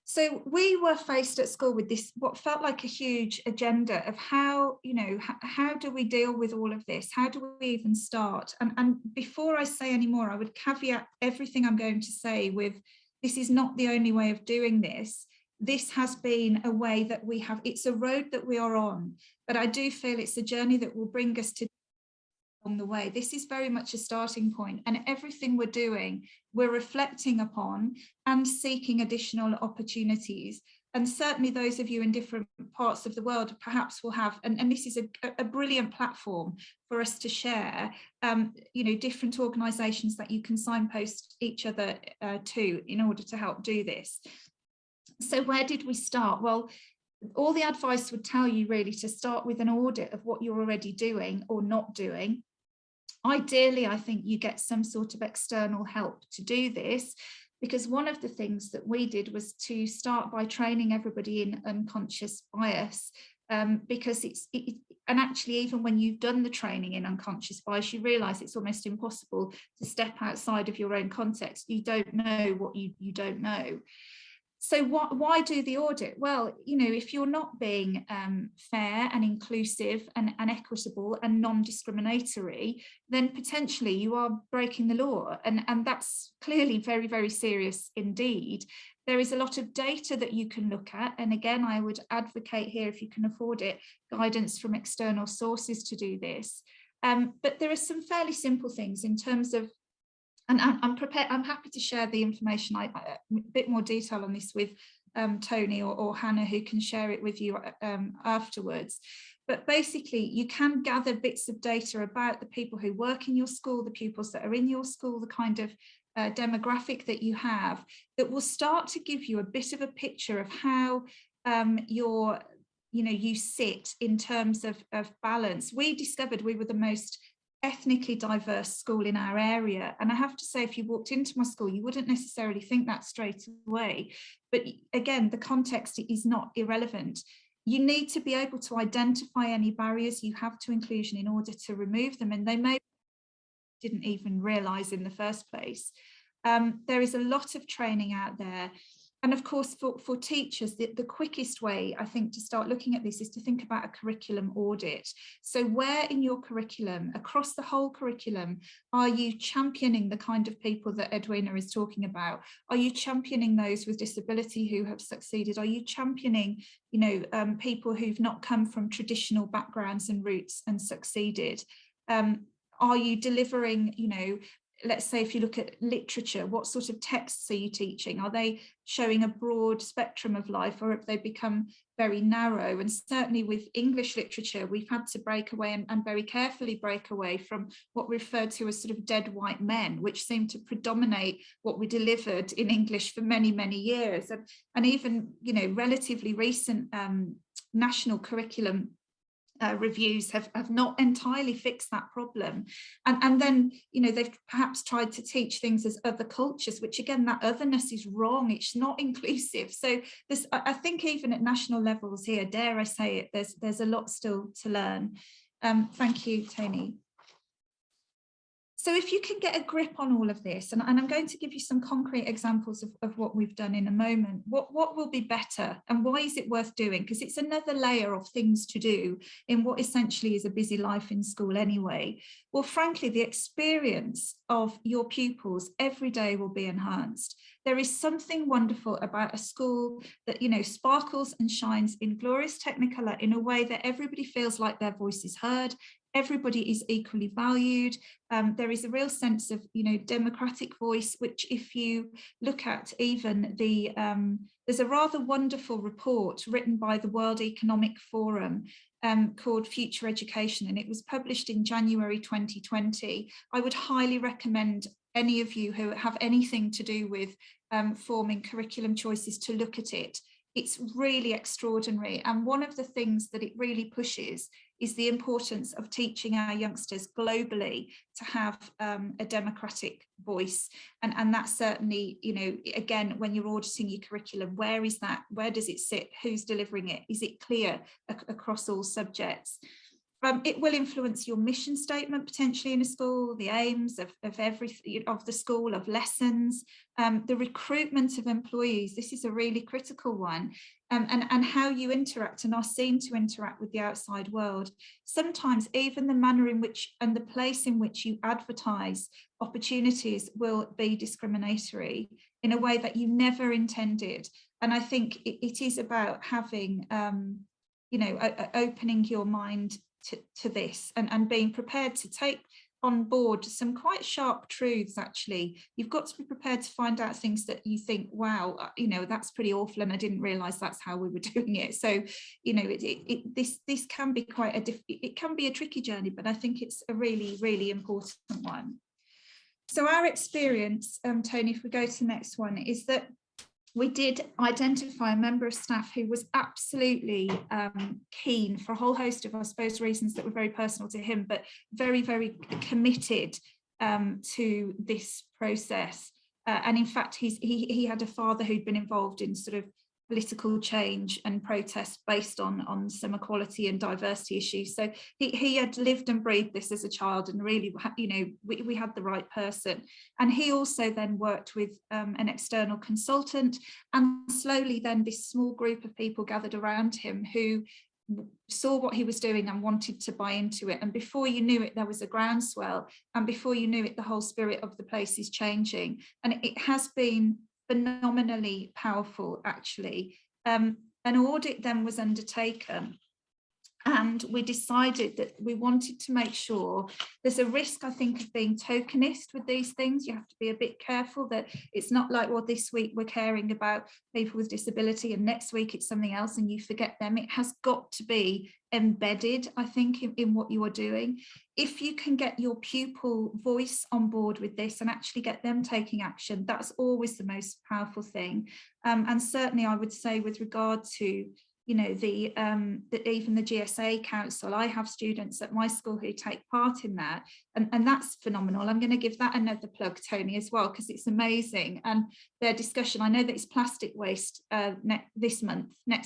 So we were faced at school with this, what felt like a huge agenda of how do we deal with all of this? How do we even start? And before I say any more, I would caveat everything I'm going to say with, this is not the only way of doing this. This has been a way that we have, it's a road that we are on, but I do feel it's a journey that will bring us to along the way. This is very much a starting point, and everything we're doing, we're reflecting upon and seeking additional opportunities. And certainly those of you in different parts of the world perhaps will have, and this is a brilliant platform for us to share, different organisations that you can signpost each other to in order to help do this. So where did we start? Well, all the advice would tell you really to start with an audit of what you're already doing or not doing. Ideally, I think you get some sort of external help to do this, because one of the things that we did was to start by training everybody in unconscious bias, because and actually even when you've done the training in unconscious bias, you realise it's almost impossible to step outside of your own context. You don't know what you don't know. So why do the audit? Well, if you're not being fair and inclusive and equitable and non-discriminatory, then potentially you are breaking the law. And that's clearly very, very serious indeed. There is a lot of data that you can look at. And again, I would advocate here, if you can afford it, guidance from external sources to do this. But there are some fairly simple things in terms of, and I'm prepared, I'm happy to share the information, a bit more detail on this with Tony or Hannah, who can share it with you afterwards. But basically, you can gather bits of data about the people who work in your school, the pupils that are in your school, the kind of demographic that you have, that will start to give you a bit of a picture of how you sit in terms of balance. We discovered we were the most ethnically diverse school in our area, and I have to say, if you walked into my school, you wouldn't necessarily think that straight away. But again, the context is not irrelevant. You need to be able to identify any barriers you have to inclusion in order to remove them, and they may didn't even realise in the first place. There is a lot of training out there. And of course, for teachers, the quickest way, I think, to start looking at this is to think about a curriculum audit. So where in your curriculum, across the whole curriculum, are you championing the kind of people that Edwina is talking about? Are you championing those with disability who have succeeded? Are you championing, people who've not come from traditional backgrounds and roots and succeeded? Are you delivering, let's say if you look at literature, what sort of texts are you teaching? Are they showing a broad spectrum of life, or have they become very narrow? And certainly with English literature, we've had to break away and very carefully break away from what we refer to as sort of dead white men, which seem to predominate what we delivered in English for many, many years. And even, relatively recent national curriculum reviews have not entirely fixed that problem, and then they've perhaps tried to teach things as other cultures, which again, that otherness is wrong. It's not inclusive. So this, I think, even at national levels here, dare I say it, there's a lot still to learn. Thank you, Tony. So if you can get a grip on all of this, and I'm going to give you some concrete examples of what we've done in a moment, what will be better and why is it worth doing? Because it's another layer of things to do in what essentially is a busy life in school anyway. Well, frankly, the experience of your pupils every day will be enhanced. There is something wonderful about a school that, sparkles and shines in glorious technicolor in a way that everybody feels like their voice is heard. Everybody is equally valued. There is a real sense of, democratic voice, which if you look at even there's a rather wonderful report written by the World Economic Forum called Future Education, and it was published in January 2020. I would highly recommend any of you who have anything to do with forming curriculum choices to look at it. It's really extraordinary. And one of the things that it really pushes is the importance of teaching our youngsters globally to have a democratic voice. And that's certainly, again, when you're auditing your curriculum, where is that? Where does it sit? Who's delivering it? Is it clear across all subjects? It will influence your mission statement potentially in a school, the aims of everything of the school, of lessons, the recruitment of employees. This is a really critical one, and how you interact and are seen to interact with the outside world. Sometimes even the manner in which and the place in which you advertise opportunities will be discriminatory in a way that you never intended. And I think it is about having, opening your mind to this and being prepared to take on board some quite sharp truths. Actually, you've got to be prepared to find out things that you think, wow, you know, that's pretty awful, and I didn't realize that's how we were doing it. So, you know, this can be quite it can be a tricky journey, but I think it's a really, really important one. So our experience, Tony, if we go to the next one, is that we did identify a member of staff who was absolutely keen, for a whole host of, I suppose, reasons that were very personal to him, but very, very committed to this process. And in fact, he had a father who'd been involved in sort of political change and protest based on some equality and diversity issues. So he had lived and breathed this as a child, and really, you know, we had the right person. And he also then worked with an external consultant, and slowly then this small group of people gathered around him who saw what he was doing and wanted to buy into it. And before you knew it, there was a groundswell, and before you knew it, the whole spirit of the place is changing. And it has been phenomenally powerful, actually. An audit then was undertaken, and we decided that we wanted to make sure, there's a risk, I think, of being tokenist with these things. You have to be a bit careful that it's not like, well, this week we're caring about people with disability and next week it's something else and you forget them. It has got to be embedded, I think, in what you are doing. If you can get your pupil voice on board with this and actually get them taking action, that's always the most powerful thing. And certainly I would say, with regard to, you know, even the GSA Council, I have students at my school who take part in that, and that's phenomenal. I'm going to give that another plug, Tony, as well, because it's amazing. And their discussion, I know that it's plastic waste next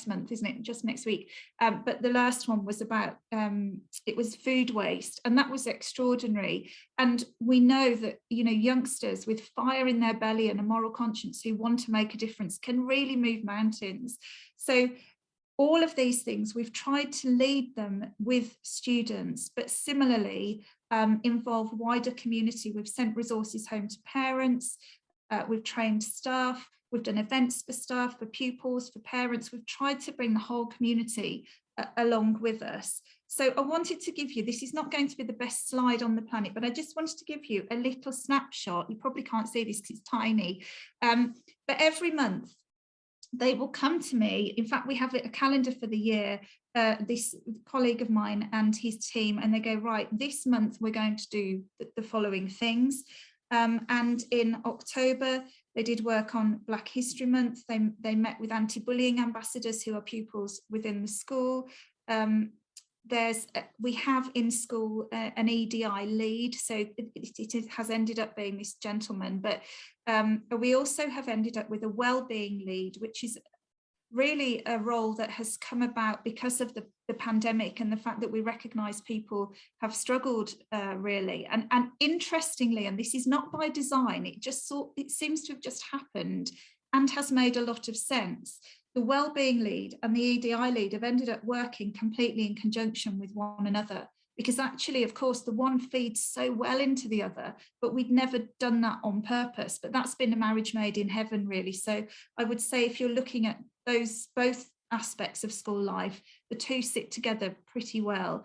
month, isn't it? Just next week. But the last one was about, it was food waste, and that was extraordinary. And we know that, you know, youngsters with fire in their belly and a moral conscience who want to make a difference can really move mountains. So all of these things, we've tried to lead them with students, but similarly involve wider community. We've sent resources home to parents, we've trained staff, we've done events for staff, for pupils, for parents. We've tried to bring the whole community along with us. So I wanted to give you, this is not going to be the best slide on the planet, but I just wanted to give you a little snapshot. You probably can't see this because it's tiny, but every month, they will come to me. In fact, we have a calendar for the year, this colleague of mine and his team, and they go, right, this month we're going to do the following things. And in October, they did work on Black History Month. They met with anti-bullying ambassadors who are pupils within the school. We have in school an EDI lead, so it has ended up being this gentleman, but we also have ended up with a wellbeing lead, which is really a role that has come about because of the pandemic and the fact that we recognise people have struggled really. And interestingly, and this is not by design, it seems to have just happened and has made a lot of sense. The wellbeing lead and the EDI lead have ended up working completely in conjunction with one another, because actually, of course, the one feeds so well into the other, but we'd never done that on purpose. But that's been a marriage made in heaven, really. So I would say, if you're looking at both aspects of school life, the two sit together pretty well.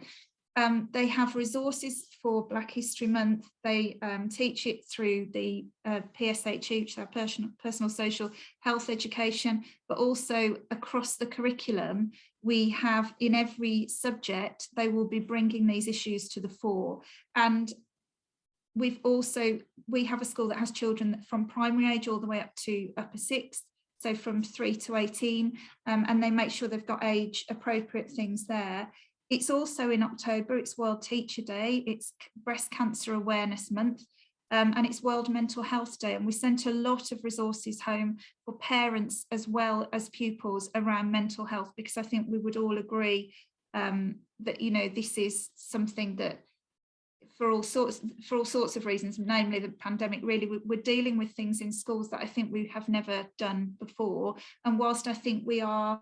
They have resources for Black History Month. They teach it through the PSHE, which is our personal social health education, but also across the curriculum, we have in every subject, they will be bringing these issues to the fore. And we have a school that has children from primary age all the way up to upper sixth, so from 3 to 18, and they make sure they've got age appropriate things there. It's also in October, it's World Teacher Day, it's Breast Cancer Awareness Month, and it's World Mental Health Day. And we sent a lot of resources home for parents as well as pupils around mental health, because I think we would all agree that, you know, this is something that for all sorts of reasons, namely the pandemic, really, we're dealing with things in schools that I think we have never done before. And whilst I think we are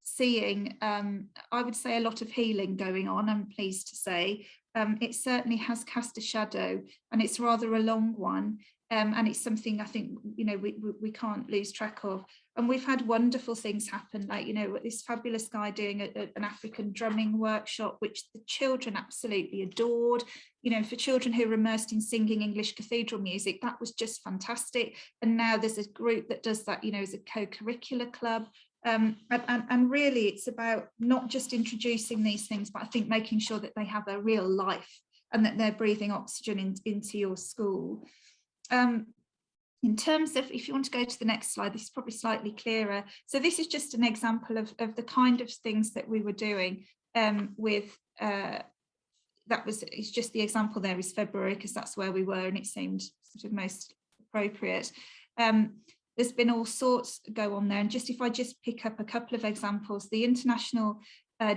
seeing, I would say, a lot of healing going on, I'm pleased to say, it certainly has cast a shadow, and it's rather a long one. and it's something I think, you know, we can't lose track of. And we've had wonderful things happen, like, you know, this fabulous guy doing an African drumming workshop, which the children absolutely adored. You know, for children who are immersed in singing English cathedral music, that was just fantastic. And now there's a group that does that, you know, as a co-curricular club. And really it's about not just introducing these things, but I think making sure that they have a real life and that they're breathing oxygen into your school. In terms of, if you want to go to the next slide, this is probably slightly clearer. So this is just an example of the kind of things that we were doing with, it's just the example there is February, because that's where we were and it seemed sort of most appropriate. There's been all sorts go on there, and just if I just pick up a couple of examples, the International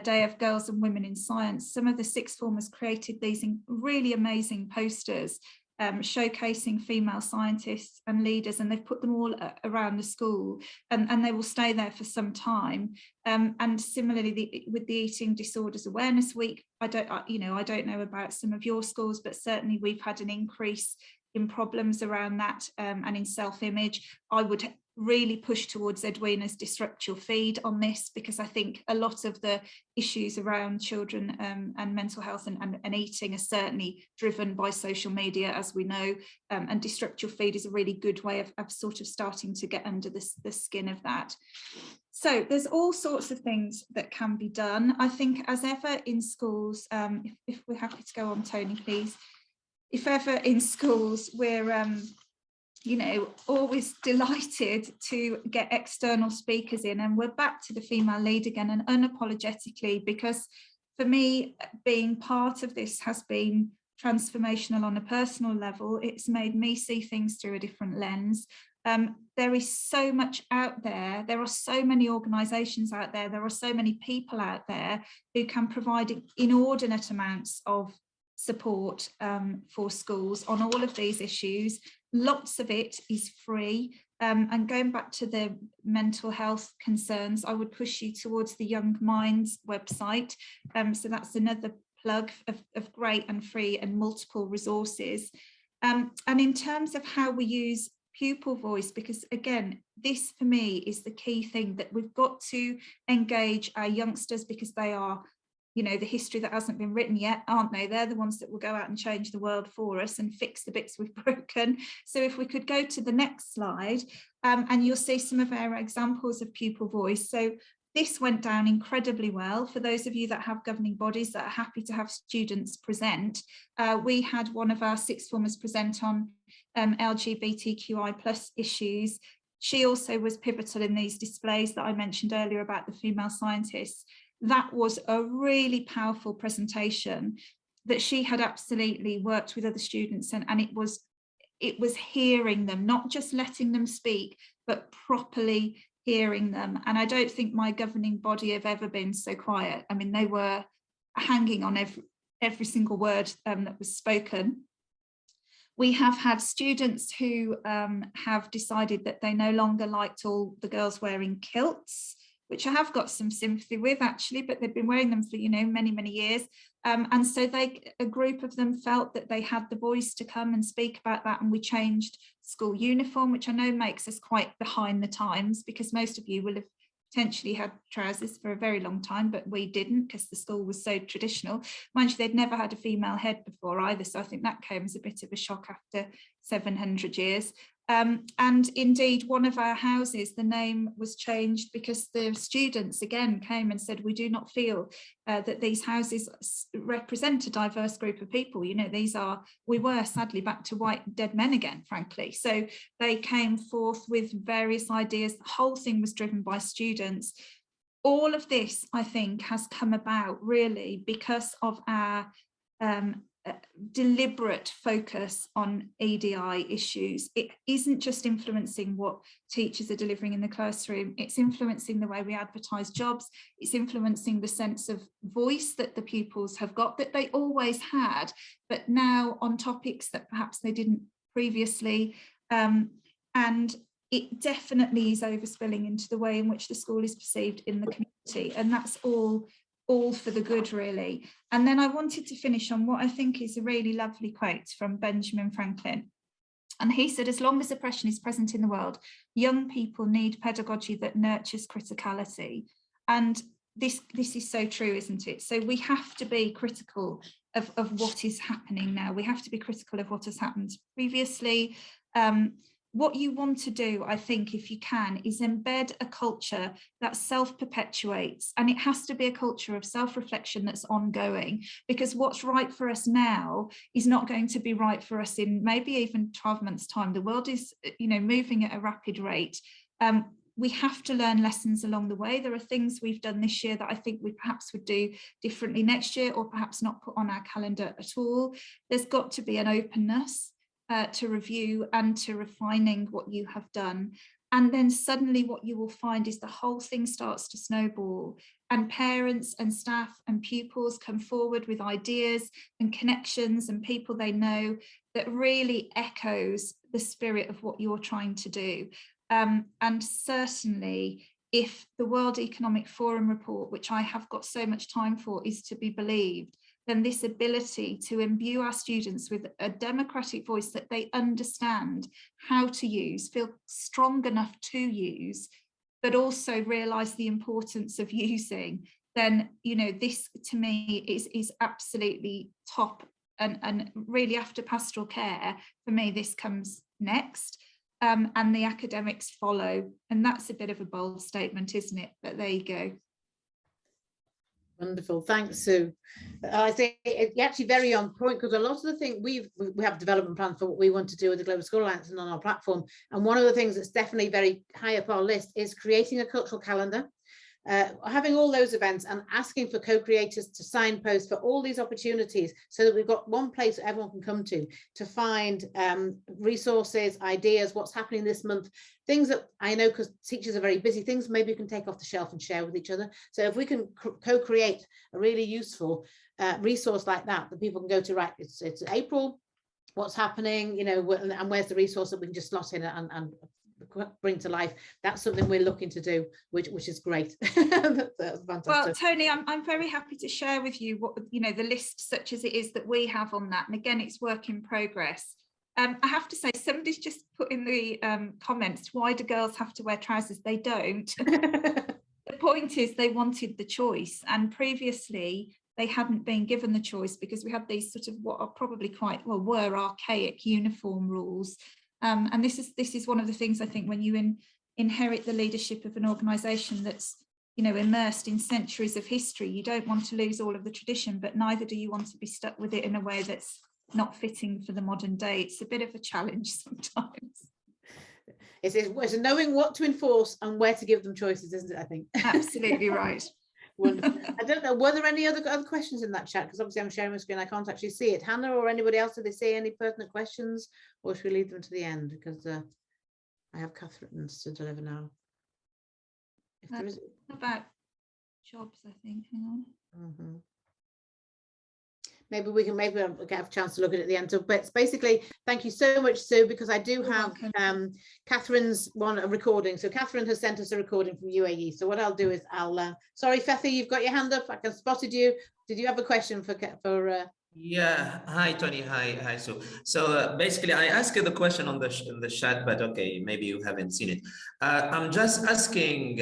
Day of Girls and Women in Science, some of the sixth formers created these really amazing posters showcasing female scientists and leaders, and they've put them all around the school, and they will stay there for some time. And similarly, with the Eating Disorders Awareness Week, I don't know about some of your schools, but certainly we've had an increase in problems around that and in self-image. I would really push towards Edwina's Disrupt Your Feed on this, because I think a lot of the issues around children and mental health and eating are certainly driven by social media, as we know, and Disrupt Your Feed is a really good way of sort of starting to get under the skin of that. So there's all sorts of things that can be done. I think as ever in schools, if we're happy to go on, Tony, please. If ever in schools, we're you know, always delighted to get external speakers in, and we're back to the female lead again, and unapologetically, because for me, being part of this has been transformational on a personal level. It's made me see things through a different lens. There is so much out there. There are so many organisations out there. There are so many people out there who can provide inordinate amounts of support for schools on all of these issues. Lots of it is free, and going back to the mental health concerns, I would push you towards the Young Minds website. So that's another plug of great and free and multiple resources. And in terms of how we use pupil voice, because again, this for me is the key thing, that we've got to engage our youngsters, because they are, you know, the history that hasn't been written yet, aren't they? They're the ones that will go out and change the world for us and fix the bits we've broken. So if we could go to the next slide, and you'll see some of our examples of pupil voice. So this went down incredibly well. For those of you that have governing bodies that are happy to have students present, we had one of our sixth formers present on LGBTQI+ issues. She also was pivotal in these displays that I mentioned earlier about the female scientists. That was a really powerful presentation that she had absolutely worked with other students, and it was hearing them, not just letting them speak, but properly hearing them. And I don't think my governing body have ever been so quiet. I mean, they were hanging on every single word that was spoken. We have had students who have decided that they no longer liked all the girls wearing kilts, which I have got some sympathy with actually, but they've been wearing them for, you know, many, many years. And so a group of them felt that they had the voice to come and speak about that. And we changed school uniform, which I know makes us quite behind the times, because most of you will have potentially had trousers for a very long time, but we didn't, because the school was so traditional. Mind you, they'd never had a female head before either. So I think that came as a bit of a shock after 700 years. And indeed, one of our houses, the name was changed because the students again came and said, we do not feel that these houses represent a diverse group of people. You know, we were sadly back to white dead men again, frankly. So they came forth with various ideas. The whole thing was driven by students. All of this, I think, has come about really because of our deliberate focus on EDI issues. It isn't just influencing what teachers are delivering in the classroom, it's influencing the way we advertise jobs, it's influencing the sense of voice that the pupils have got, that they always had, but now on topics that perhaps they didn't previously. And it definitely is overspilling into the way in which the school is perceived in the community, and that's all for the good, really. And then I wanted to finish on what I think is a really lovely quote from Benjamin Franklin. And he said, as long as oppression is present in the world, young people need pedagogy that nurtures criticality. And this is so true, isn't it? So we have to be critical of what is happening now. We have to be critical of what has happened previously. What you want to do, I think, if you can, is embed a culture that self-perpetuates, and it has to be a culture of self-reflection that's ongoing, because what's right for us now is not going to be right for us in maybe even 12 months' time. The world is, moving at a rapid rate. We have to learn lessons along the way. There are things we've done this year that I think we perhaps would do differently next year, or perhaps not put on our calendar at all. There's got to be an openness to review and to refining what you have done. And then suddenly what you will find is the whole thing starts to snowball, and parents and staff and pupils come forward with ideas and connections and people they know that really echoes the spirit of what you're trying to do. And certainly, if the World Economic Forum report, which I have got so much time for, is to be believed, then this ability to imbue our students with a democratic voice that they understand how to use, feel strong enough to use, but also realise the importance of using, then, this to me is absolutely top. And really, after pastoral care, for me, this comes next. And the academics follow. And that's a bit of a bold statement, isn't it? But there you go. Wonderful, thanks, Sue. I think it's actually very on point, because a lot of the things we have development plans for what we want to do with the Global School Alliance and on our platform. And one of the things that's definitely very high up our list is creating a cultural calendar. Having all those events and asking for co-creators to signpost for all these opportunities, so that we've got one place that everyone can come to find resources, ideas, what's happening this month, things that I know, because teachers are very busy, things maybe you can take off the shelf and share with each other. So if we can co-create a really useful resource like that people can go to, right, it's April, what's happening, and where's the resource that we can just slot in and bring to life. That's something we're looking to do, which is great. That's fantastic. Well, Tony, I'm very happy to share with you what the list, such as it is, that we have on that. And again, it's work in progress. I have to say, somebody's just put in the comments, why do girls have to wear trousers? They don't. The point is, they wanted the choice, and previously they hadn't been given the choice, because we had these sort of what are probably were archaic uniform rules. And this is one of the things, I think, when you inherit the leadership of an organisation that's immersed in centuries of history, you don't want to lose all of the tradition, but neither do you want to be stuck with it in a way that's not fitting for the modern day. It's a bit of a challenge sometimes. It's knowing what to enforce and where to give them choices, isn't it? I think. Absolutely right. Wonderful. I don't know, were there any other questions in that chat? Because obviously I'm sharing my screen, I can't actually see it. Hannah or anybody else, did they say any pertinent questions, or should we leave them to the end? Because I have Catherine's to deliver now. If there is about jobs, I think. Hang on. Maybe we can get a chance to look at it at the end. So, but it's basically, thank you so much, Sue, because I do have Catherine's a recording. So Catherine has sent us a recording from UAE. So what I'll do is sorry, Fethi, you've got your hand up. I spotted you. Did you have a question for Yeah, hi Tony, hi Sue. So basically I asked the question on the chat, but okay, maybe you haven't seen it. I'm just asking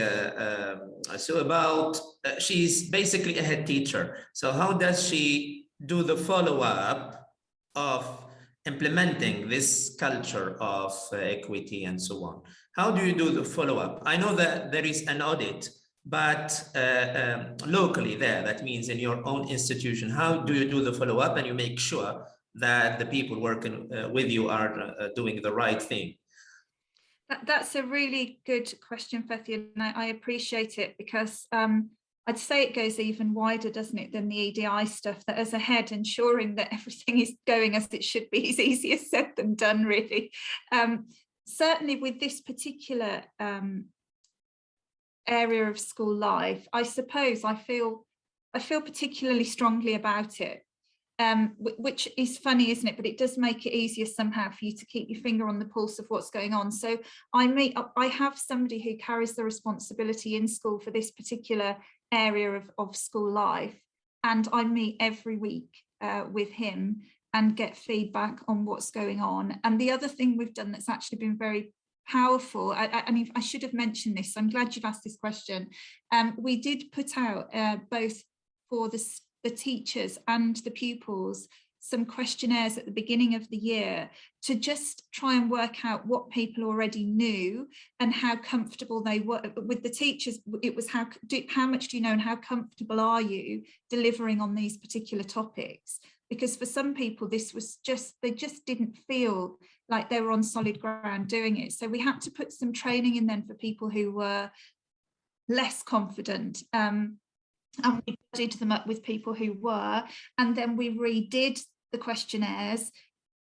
Sue about, she's basically a head teacher. So how does she do the follow-up of implementing this culture of equity and so on? How do you do the follow-up? I know that there is an audit, but locally there, that means in your own institution, how do you do the follow-up and you make sure that the people working with you are doing the right thing? That's a really good question, Fethi, and I appreciate it, because I'd say it goes even wider, doesn't it, than the EDI stuff, that as a head, ensuring that everything is going as it should be is easier said than done, really. Certainly with this particular area of school life, I suppose I feel particularly strongly about it, which is funny, isn't it? But it does make it easier somehow for you to keep your finger on the pulse of what's going on. So I have somebody who carries the responsibility in school for this particular area of school life, and I meet every week with him, and get feedback on what's going on. And the other thing we've done that's actually been very powerful, I mean, I should have mentioned this, so I'm glad you've asked this question. We did put out both for the teachers and the pupils some questionnaires at the beginning of the year to just try and work out what people already knew and how comfortable they were. With the teachers, it was how much do you know and how comfortable are you delivering on these particular topics? Because for some people, this was they just didn't feel like they were on solid ground doing it. So we had to put some training in then for people who were less confident. And we buddied them up with people who were, and then we redid the questionnaires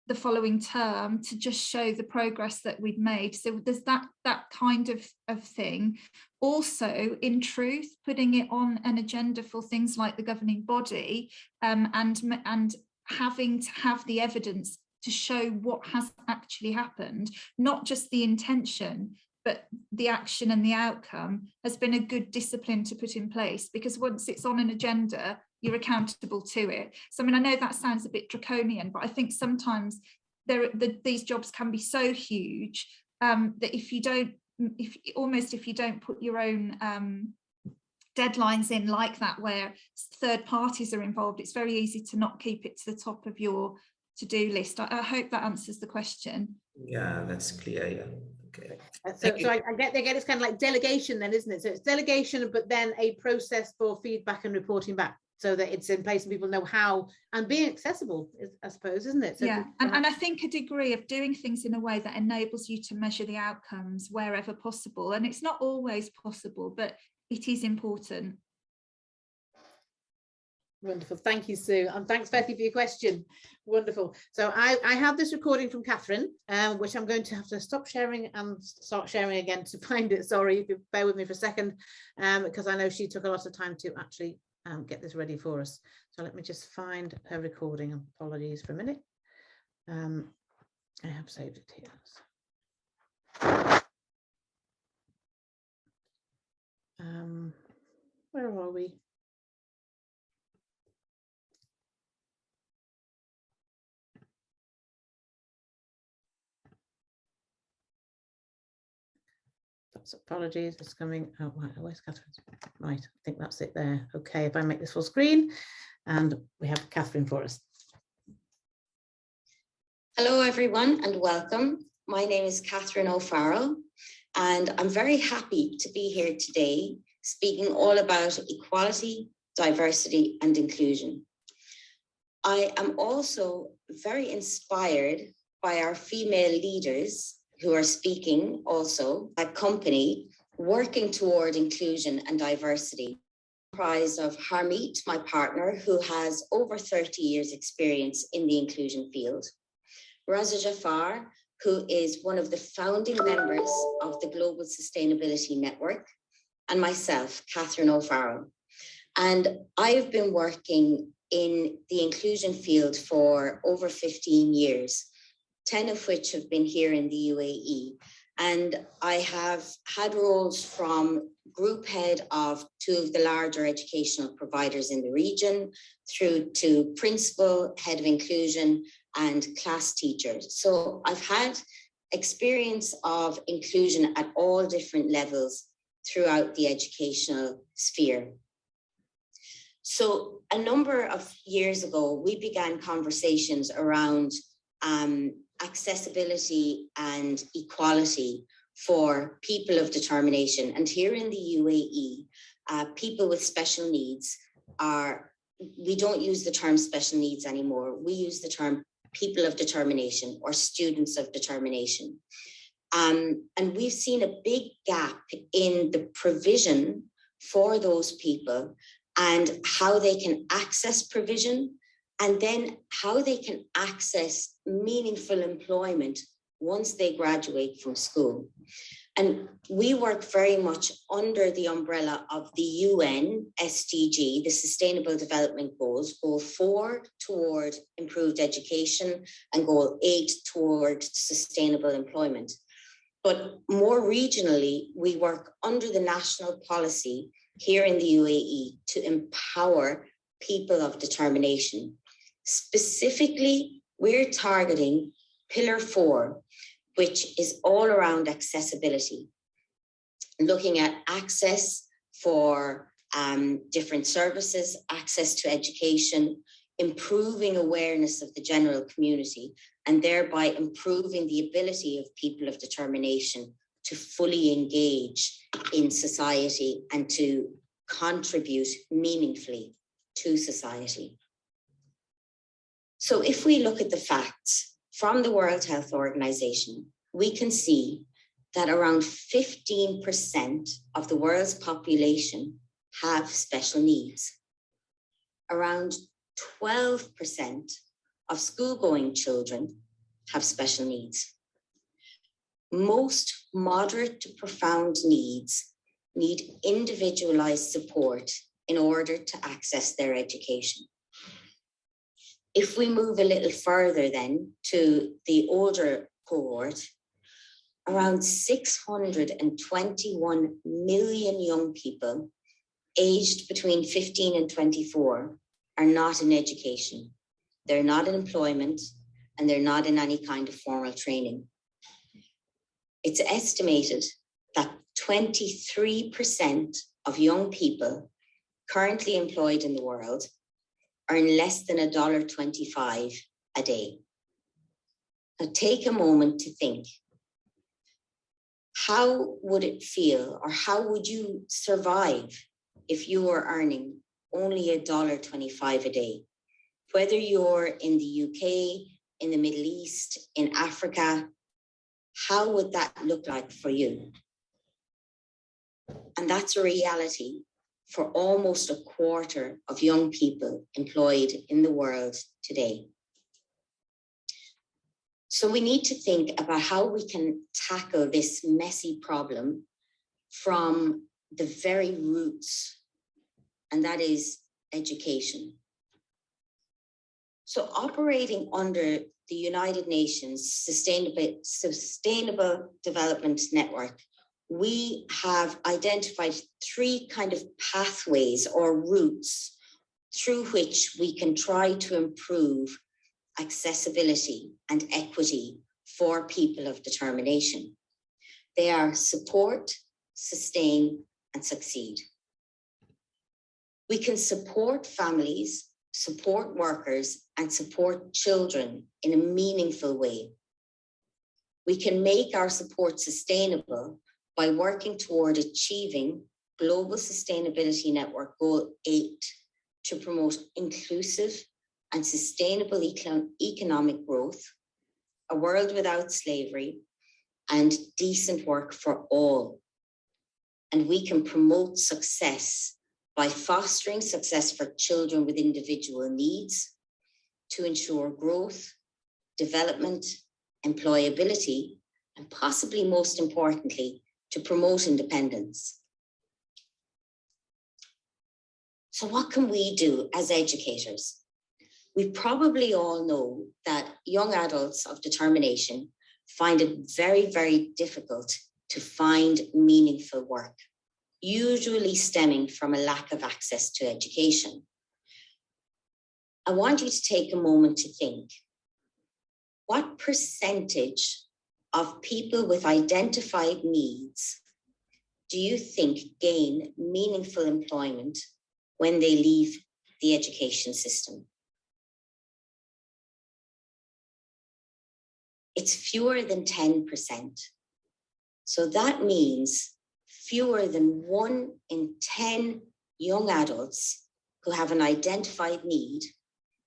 the following term to just show the progress that we'd made. So there's that kind of thing. Also, in truth, putting it on an agenda for things like the governing body, and having to have the evidence to show what has actually happened, not just the intention, but the action and the outcome, has been a good discipline to put in place, because once it's on an agenda, you're accountable to it. So I mean, I know that sounds a bit draconian, but I think sometimes these jobs can be so huge that if you don't put your own deadlines in like that, where third parties are involved, it's very easy to not keep it to the top of your to-do list. I hope that answers the question. Yeah, that's clear. Yeah. Okay. So I get it's kind of like delegation then, isn't it? So it's delegation, but then a process for feedback and reporting back, so that it's in place and people know how, and being accessible, I suppose, isn't it? So yeah, and I think a degree of doing things in a way that enables you to measure the outcomes wherever possible. And it's not always possible, but it is important. Wonderful. Thank you, Sue. And thanks, Betty, for your question. Wonderful. So I have this recording from Catherine, which I'm going to have to stop sharing and start sharing again to find it. Sorry, if you bear with me for a second, because I know she took a lot of time to actually get this ready for us. So let me just find her recording. Apologies for a minute. I have saved it here. Where are we? Apologies, it's coming. Oh, right, where's Catherine's? Right, I think that's it there. Okay, if I make this full screen, and we have Catherine for us. Hello, everyone, and welcome. My name is Catherine O'Farrell, and I'm very happy to be here today speaking all about equality, diversity, and inclusion. I am also very inspired by our female leaders who are speaking also at company working toward inclusion and diversity. Comprised of Harmeet, my partner, who has over 30 years experience in the inclusion field. Raza Jafar, who is one of the founding members of the Global Sustainability Network, and myself, Catherine O'Farrell. And I've been working in the inclusion field for over 15 years. 10 of which have been here in the UAE. And I have had roles from group head of 2 of the larger educational providers in the region, through to principal, head of inclusion, and class teacher. So I've had experience of inclusion at all different levels throughout the educational sphere. So a number of years ago, we began conversations around accessibility and equality for people of determination. And here in the UAE, people with special needs we don't use the term special needs anymore. We use the term people of determination or students of determination. And we've seen a big gap in the provision for those people and how they can access provision, and then how they can access meaningful employment once they graduate from school. And we work very much under the umbrella of the UN SDG, the Sustainable Development Goals, Goal 4 toward improved education and Goal 8 toward sustainable employment. But more regionally, we work under the national policy here in the UAE to empower people of determination. Specifically, we're targeting Pillar 4, which is all around accessibility, looking at access for different services, access to education, improving awareness of the general community, and thereby improving the ability of people of determination to fully engage in society and to contribute meaningfully to society. So if we look at the facts from the World Health Organization, we can see that around 15% of the world's population have special needs. Around 12% of school-going children have special needs. Most moderate to profound needs need individualized support in order to access their education. If we move a little further then to the older cohort, around 621 million young people aged between 15 and 24 are not in education. They're not in employment, and they're not in any kind of formal training. It's estimated that 23% of young people currently employed in the world earn less than $1.25 a day. Now take a moment to think. How would it feel, or how would you survive if you were earning only $1.25 a day? Whether you're in the UK, in the Middle East, in Africa, how would that look like for you? And that's a reality for almost a quarter of young people employed in the world today. So we need to think about how we can tackle this messy problem from the very roots, and that is education. So operating under the United Nations Sustainable Development Network, we have identified 3 kind of pathways or routes through which we can try to improve accessibility and equity for people of determination. They are support, sustain, and succeed. We can support families, support workers, and support children in a meaningful way. We can make our support sustainable by working toward achieving Global Sustainability Network Goal 8 to promote inclusive and sustainable economic growth, a world without slavery, and decent work for all. And we can promote success by fostering success for children with individual needs to ensure growth, development, employability, and possibly most importantly, to promote independence. So what can we do as educators? We probably all know that young adults of determination find it very, very difficult to find meaningful work, usually stemming from a lack of access to education. I want you to take a moment to think, what percentage of people with identified needs do you think gain meaningful employment when they leave the education system? It's fewer than 10%. So that means fewer than 1 in 10 young adults who have an identified need,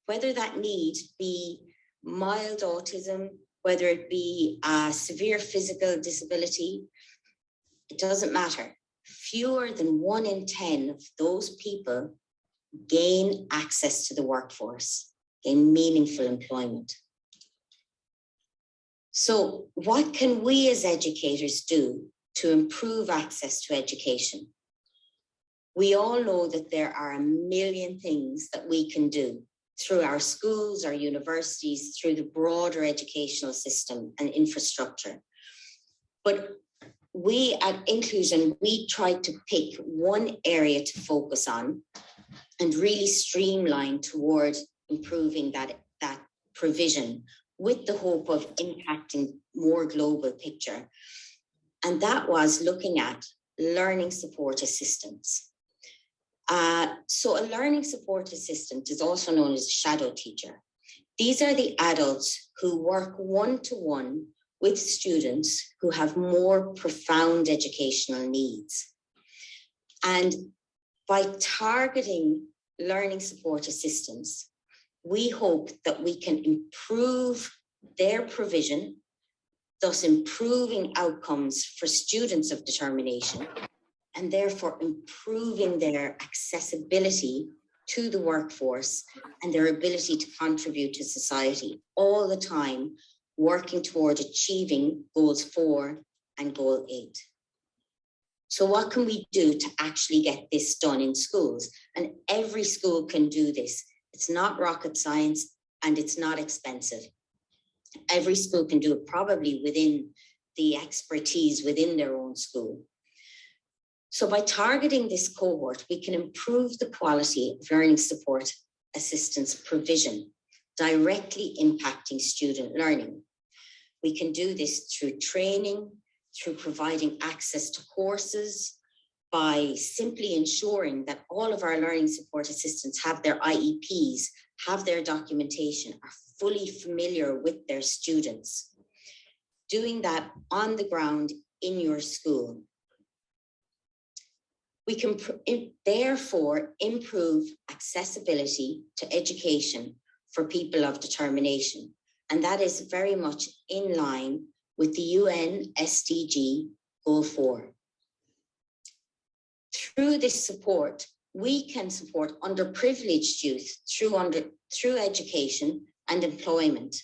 whether that need be mild autism, whether it be a severe physical disability, it doesn't matter. Fewer than 1 in 10 of those people gain access to the workforce, gain meaningful employment. So what can we as educators do to improve access to education? We all know that there are a million things that we can do through our schools, our universities, through the broader educational system and infrastructure. But we at Inclusion, we tried to pick one area to focus on and really streamline toward improving that provision with the hope of impacting more global picture. And that was looking at learning support assistants. So a learning support assistant is also known as a shadow teacher. These are the adults who work one-to-one with students who have more profound educational needs. And by targeting learning support assistants, we hope that we can improve their provision, thus improving outcomes for students of determination, and therefore improving their accessibility to the workforce and their ability to contribute to society, all the time working toward achieving goals 4 and goal 8. So what can we do to actually get this done in schools? And every school can do this. It's not rocket science and it's not expensive. Every school can do it probably within the expertise within their own school. So by targeting this cohort, we can improve the quality of learning support assistance provision, directly impacting student learning. We can do this through training, through providing access to courses, by simply ensuring that all of our learning support assistants have their IEPs, have their documentation, are fully familiar with their students. Doing that on the ground in your school. We can therefore improve accessibility to education for people of determination. And that is very much in line with the UN SDG Goal 4. Through this support, we can support underprivileged youth through education and employment,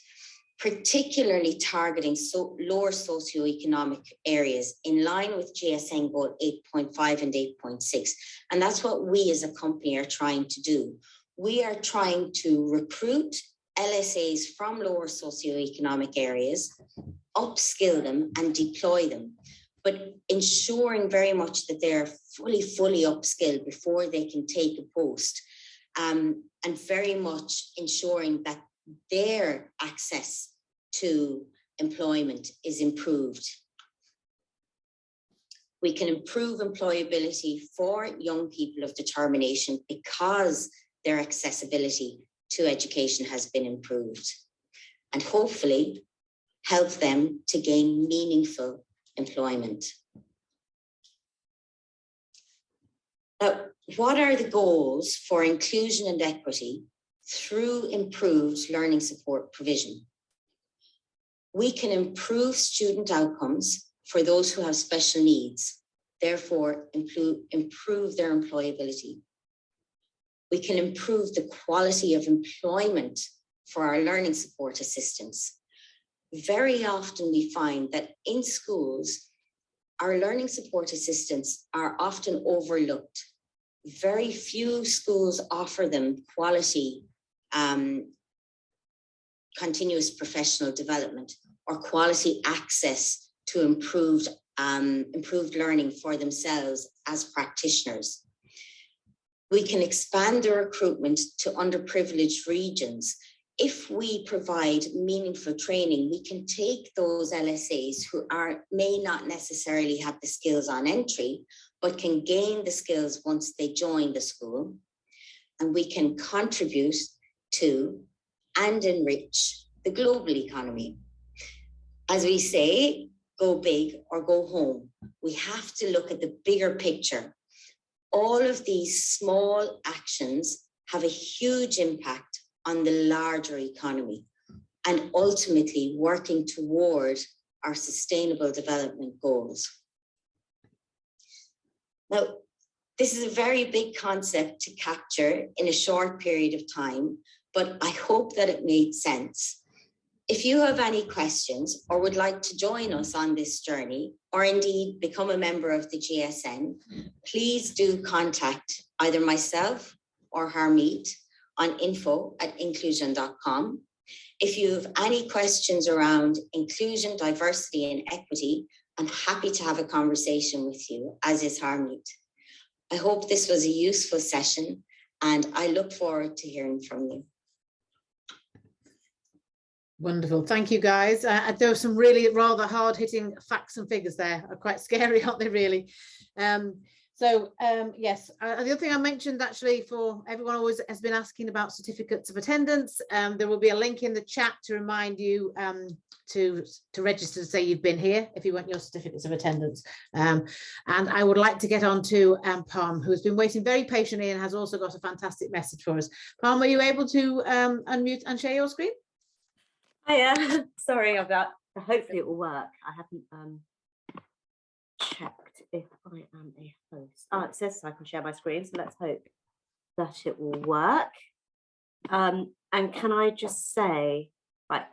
particularly targeting lower socioeconomic areas in line with GSA Goal 8.5 and 8.6. And that's what we as a company are trying to do. We are trying to recruit LSAs from lower socioeconomic areas, upskill them and deploy them, but ensuring very much that they're fully upskilled before they can take a post, and very much ensuring that their access to employment is improved. We can improve employability for young people of determination because their accessibility to education has been improved, and hopefully help them to gain meaningful employment. Now, what are the goals for inclusion and equity through improved learning support provision? We can improve student outcomes for those who have special needs, therefore improve their employability. We can improve the quality of employment for our learning support assistants. Very often we find that in schools, our learning support assistants are often overlooked. Very few schools offer them quality continuous professional development or quality access to improved learning for themselves as practitioners. We can expand the recruitment to underprivileged regions. If we provide meaningful training, we can take those LSAs who may not necessarily have the skills on entry, but can gain the skills once they join the school. And we can contribute to and enrich the global economy. As we say, go big or go home. We have to look at the bigger picture. All of these small actions have a huge impact on the larger economy and ultimately working toward our sustainable development goals. Now, this is a very big concept to capture in a short period of time, but I hope that it made sense. If you have any questions or would like to join us on this journey, or indeed become a member of the GSN, please do contact either myself or Harmeet on info@inclusion.com. If you have any questions around inclusion, diversity, and equity, I'm happy to have a conversation with you, as is Harmeet. I hope this was a useful session, and I look forward to hearing from you. Wonderful. Thank you, guys. There were some really rather hard-hitting facts and figures there. Are quite scary, aren't they, really? Yes, the other thing I mentioned, actually, for everyone always has been asking about certificates of attendance. There will be a link in the chat to remind you to register to say you've been here if you want your certificates of attendance. And I would like to get on to Palm, who's been waiting very patiently and has also got a fantastic message for us. Palm, are you able to unmute and share your screen? Hiya. Sorry about. Hopefully it will work. I haven't checked if I am a host. Oh, it says I can share my screen, so let's hope that it will work. And can I just say, right?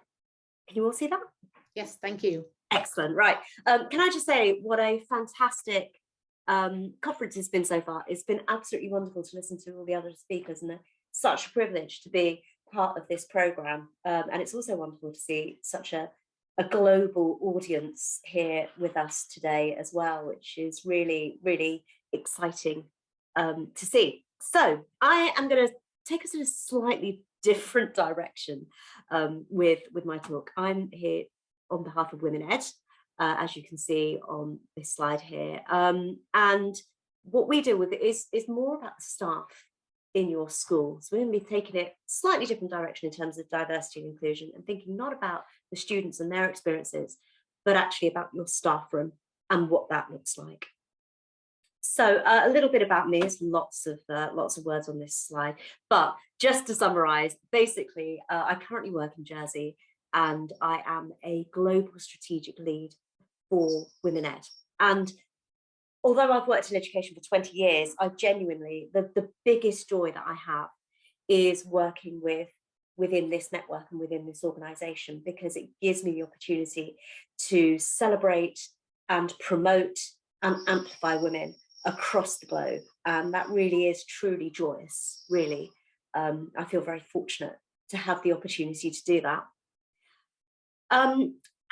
Can you all see that? Yes, thank you. Excellent. Right. Can I just say what a fantastic conference it's been so far. It's been absolutely wonderful to listen to all the other speakers, and such a privilege to be part of this program. And it's also wonderful to see such a global audience here with us today as well, which is really, really exciting to see. So I am going to take us in a slightly different direction with my talk. I'm here on behalf of Women Ed, as you can see on this slide here. And what we deal with is more about the staff in your school. So we're going to be taking it slightly different direction in terms of diversity and inclusion, and thinking not about the students and their experiences, but actually about your staff room and what that looks like. So a little bit about me. There's lots of words on this slide, but just to summarize, basically, I currently work in Jersey, and I am a global strategic lead for Women Ed. And although I've worked in education for 20 years, I genuinely, the biggest joy that I have is working within this network and within this organisation, because it gives me the opportunity to celebrate and promote and amplify women across the globe. And that really is truly joyous, really. I feel very fortunate to have the opportunity to do that.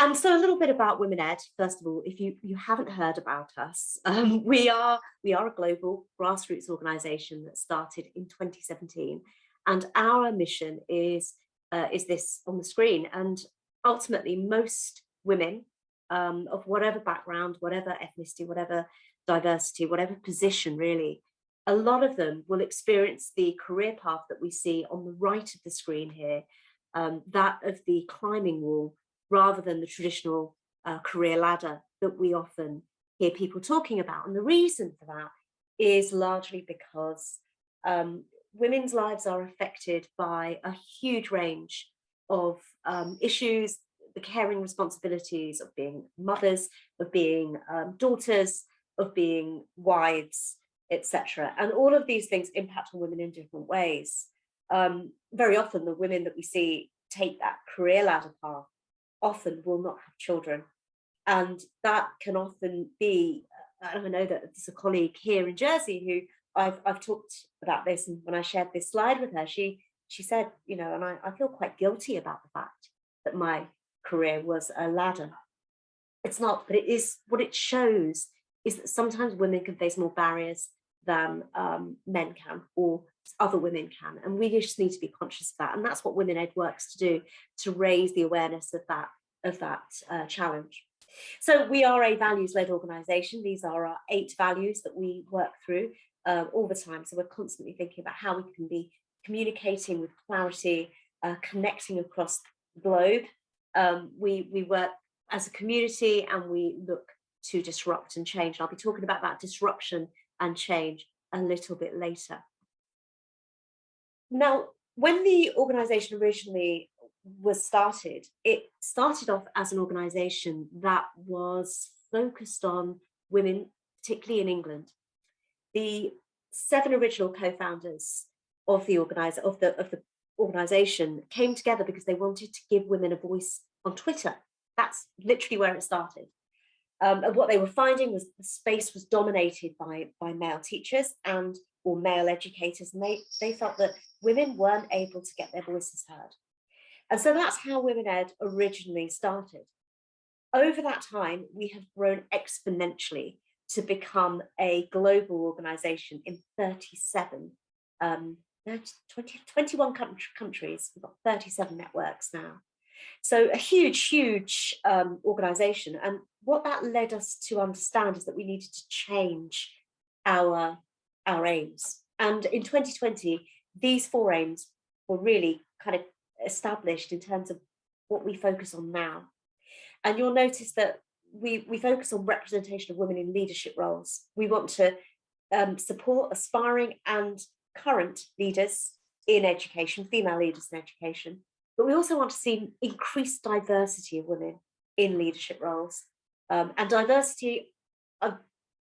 And so a little bit about Women Ed. First of all, if you haven't heard about us, we are a global grassroots organisation that started in 2017, and our mission is this on the screen. And ultimately, most women of whatever background, whatever ethnicity, whatever diversity, whatever position, really, a lot of them will experience the career path that we see on the right of the screen here, that of the climbing wall, rather than the traditional career ladder that we often hear people talking about. And the reason for that is largely because women's lives are affected by a huge range of issues, the caring responsibilities of being mothers, of being daughters, of being wives, etc. And all of these things impact on women in different ways. Very often the women that we see take that career ladder path often will not have children, and that can often be, I know that there's a colleague here in Jersey who I've talked about this, and when I shared this slide with her, she said, you know, and I feel quite guilty about the fact that my career was a ladder. It's not, but it is. What it shows is that sometimes women can face more barriers than men can, or other women can, and we just need to be conscious of that. And that's what Women Ed works to do, to raise the awareness of that challenge. So we are a values-led organisation. These are our 8 values that we work through all the time. So we're constantly thinking about how we can be communicating with clarity, connecting across the globe. We work as a community, and we look to disrupt and change. And I'll be talking about that disruption and change a little bit later. Now, when the organisation originally was started, it started off as an organisation that was focused on women, particularly in England. The 7 original co-founders of the organisation came together because they wanted to give women a voice on Twitter. That's literally where it started. And what they were finding was the space was dominated by male teachers or male educators, and they felt that women weren't able to get their voices heard. And so that's how Women Ed originally started. Over that time, we have grown exponentially to become a global organisation in 21 countries. We've got 37 networks now. So a huge organisation. And what that led us to understand is that we needed to change our aims. And in 2020, these 4 aims were really kind of established in terms of what we focus on now. And you'll notice that we focus on representation of women in leadership roles. We want to support aspiring and current leaders in education, female leaders in education, but we also want to see increased diversity of women in leadership roles. And diversity, I'm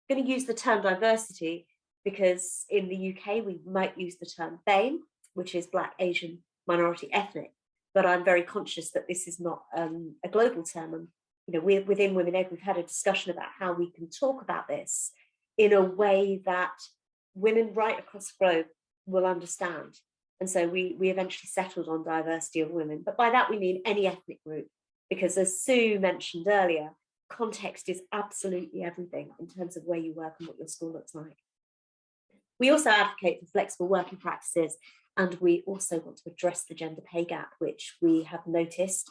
going to use the term diversity because in the UK we might use the term BAME, which is Black, Asian, Minority, Ethnic, but I'm very conscious that this is not a global term. And you know, within Women Ed, we've had a discussion about how we can talk about this in a way that women right across the globe will understand. And so we eventually settled on diversity of women. But by that we mean any ethnic group, because as Sue mentioned earlier, context is absolutely everything in terms of where you work and what your school looks like. We also advocate for flexible working practices, and we also want to address the gender pay gap, which we have noticed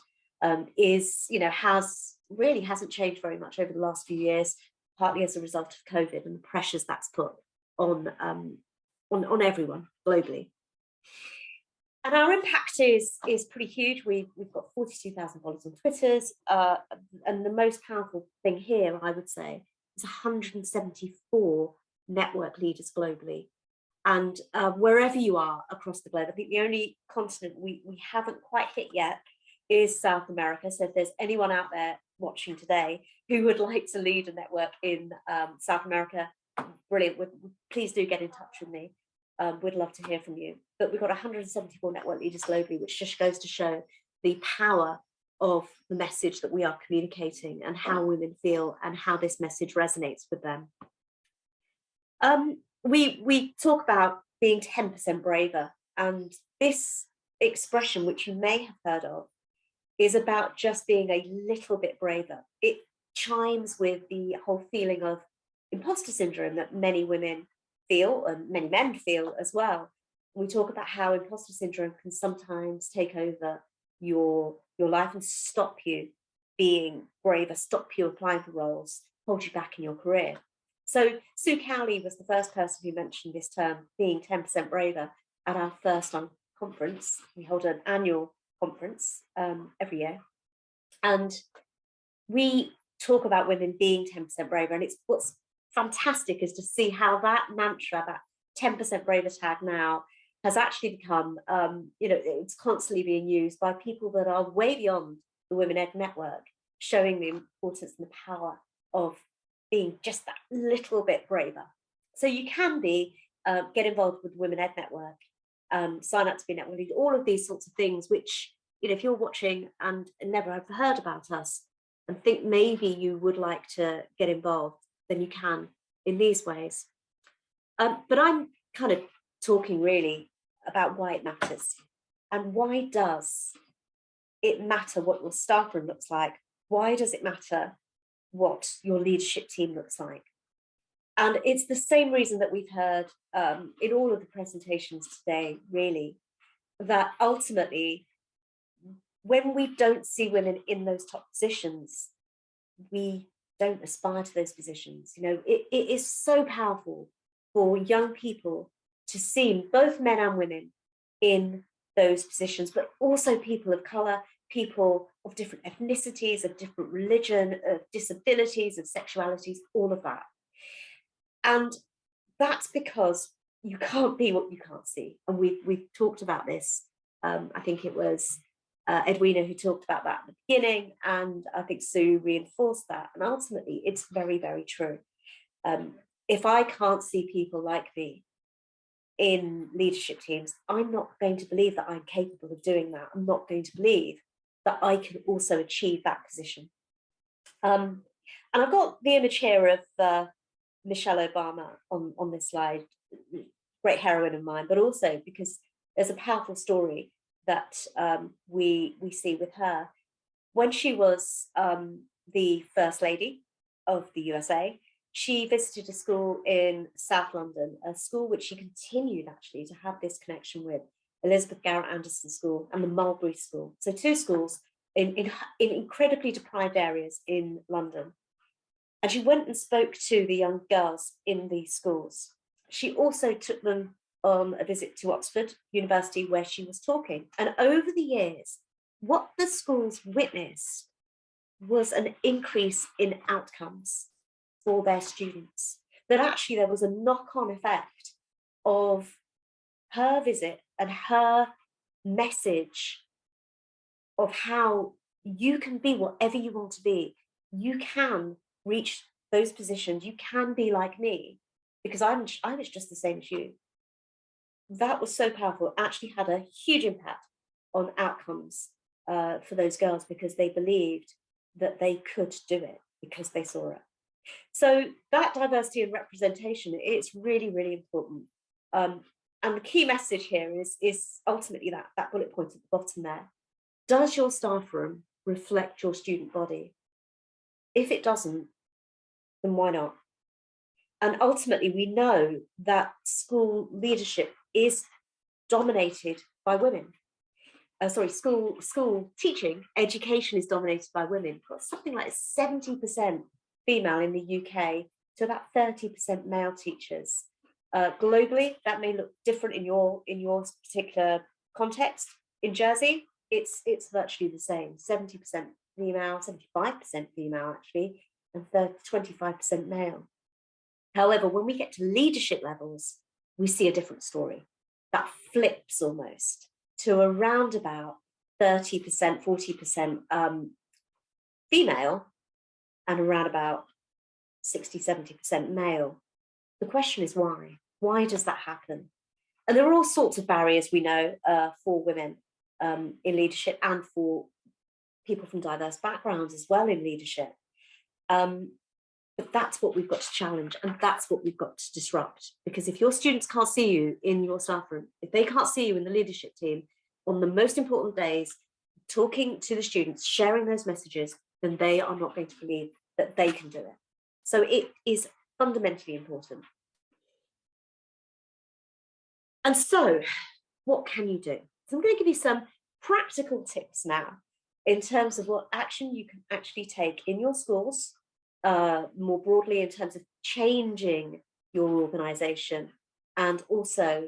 is, you know, hasn't changed very much over the last few years, partly as a result of COVID and the pressures that's put on everyone globally. And our impact is pretty huge. We've got 42,000 followers on Twitters, and the most powerful thing here, I would say, is 174 network leaders globally. And wherever you are across the globe, I think the only continent we haven't quite hit yet is South America. So if there's anyone out there watching today who would like to lead a network in South America, brilliant. Please do get in touch with me. We'd love to hear from you. But we've got 174 network leaders globally, which just goes to show the power of the message that we are communicating and how women feel and how this message resonates with them. We talk about being 10% braver, and this expression, which you may have heard of, is about just being a little bit braver. It chimes with the whole feeling of imposter syndrome that many women feel and many men feel as well. We talk about how imposter syndrome can sometimes take over your life and stop you being braver, stop you applying for roles, hold you back in your career. So Sue Cowley was the first person who mentioned this term, being 10% braver, at our first conference. We hold an annual conference every year, and we talk about women being 10% braver. And it's what's fantastic is to see how that mantra, that 10% braver tag now has actually become, you know, it's constantly being used by people that are way beyond the Women Ed network, showing the importance and the power of being just that little bit braver. So you can be, get involved with the Women Ed network, sign up to be a network leader, all of these sorts of things, which, you know, if you're watching and never have heard about us and think maybe you would like to get involved, then you can in these ways. But I'm kind of talking really about why it matters. And why does it matter what your staff room looks like? Why does it matter what your leadership team looks like? And it's the same reason that we've heard in all of the presentations today, really, that ultimately, when we don't see women in those top positions, we don't aspire to those positions. You know, it is so powerful for young people to see both men and women in those positions, but also people of colour, people of different ethnicities, of different religion, of disabilities, of sexualities, all of that. And that's because you can't be what you can't see. And we've talked about this. I think it was Edwina who talked about that at the beginning, and I think Sue reinforced that. And ultimately, it's very, very true. If I can't see people like me in leadership teams, I'm not going to believe that I'm capable of doing that. I'm not going to believe that I can also achieve that position. And I've got the image here of Michelle Obama on this slide, great heroine of mine, but also because there's a powerful story that we see with her. When she was the First Lady of the USA, she visited a school in South London, a school which she continued actually to have this connection with, Elizabeth Garrett Anderson School and the Mulberry School. So two schools in incredibly deprived areas in London. And she went and spoke to the young girls in these schools. She also took them on a visit to Oxford University, where she was talking. And over the years, what the schools witnessed was an increase in outcomes for their students. That actually there was a knock-on effect of her visit and her message of how you can be whatever you want to be. You can reach those positions. You can be like me, because I was just the same as you. That was so powerful. It actually had a huge impact on outcomes for those girls, because they believed that they could do it because they saw it. So that diversity and representation, it's really, really important. And the key message here is ultimately that bullet point at the bottom there. Does your staff room reflect your student body? If it doesn't, then why not? And ultimately, we know that school leadership is dominated by women. School teaching, education is dominated by women. We've got something like 70% female in the UK to about 30% male teachers. Globally, that may look different in your particular context. In Jersey, it's virtually the same: 70% female, 75% female actually, and 25% male. However, when we get to leadership levels, we see a different story. That flips almost to around about 30%, 40% female, and around about 60, 70% male. The question is why? Why does that happen? And there are all sorts of barriers, we know, for women in leadership, and for people from diverse backgrounds as well in leadership. But that's what we've got to challenge, and that's what we've got to disrupt. Because if your students can't see you in your staff room, if they can't see you in the leadership team on the most important days, talking to the students, sharing those messages, then they are not going to believe that they can do it. So it is fundamentally important. And so what can you do? So I'm going to give you some practical tips now in terms of what action you can actually take in your schools, more broadly in terms of changing your organization, and also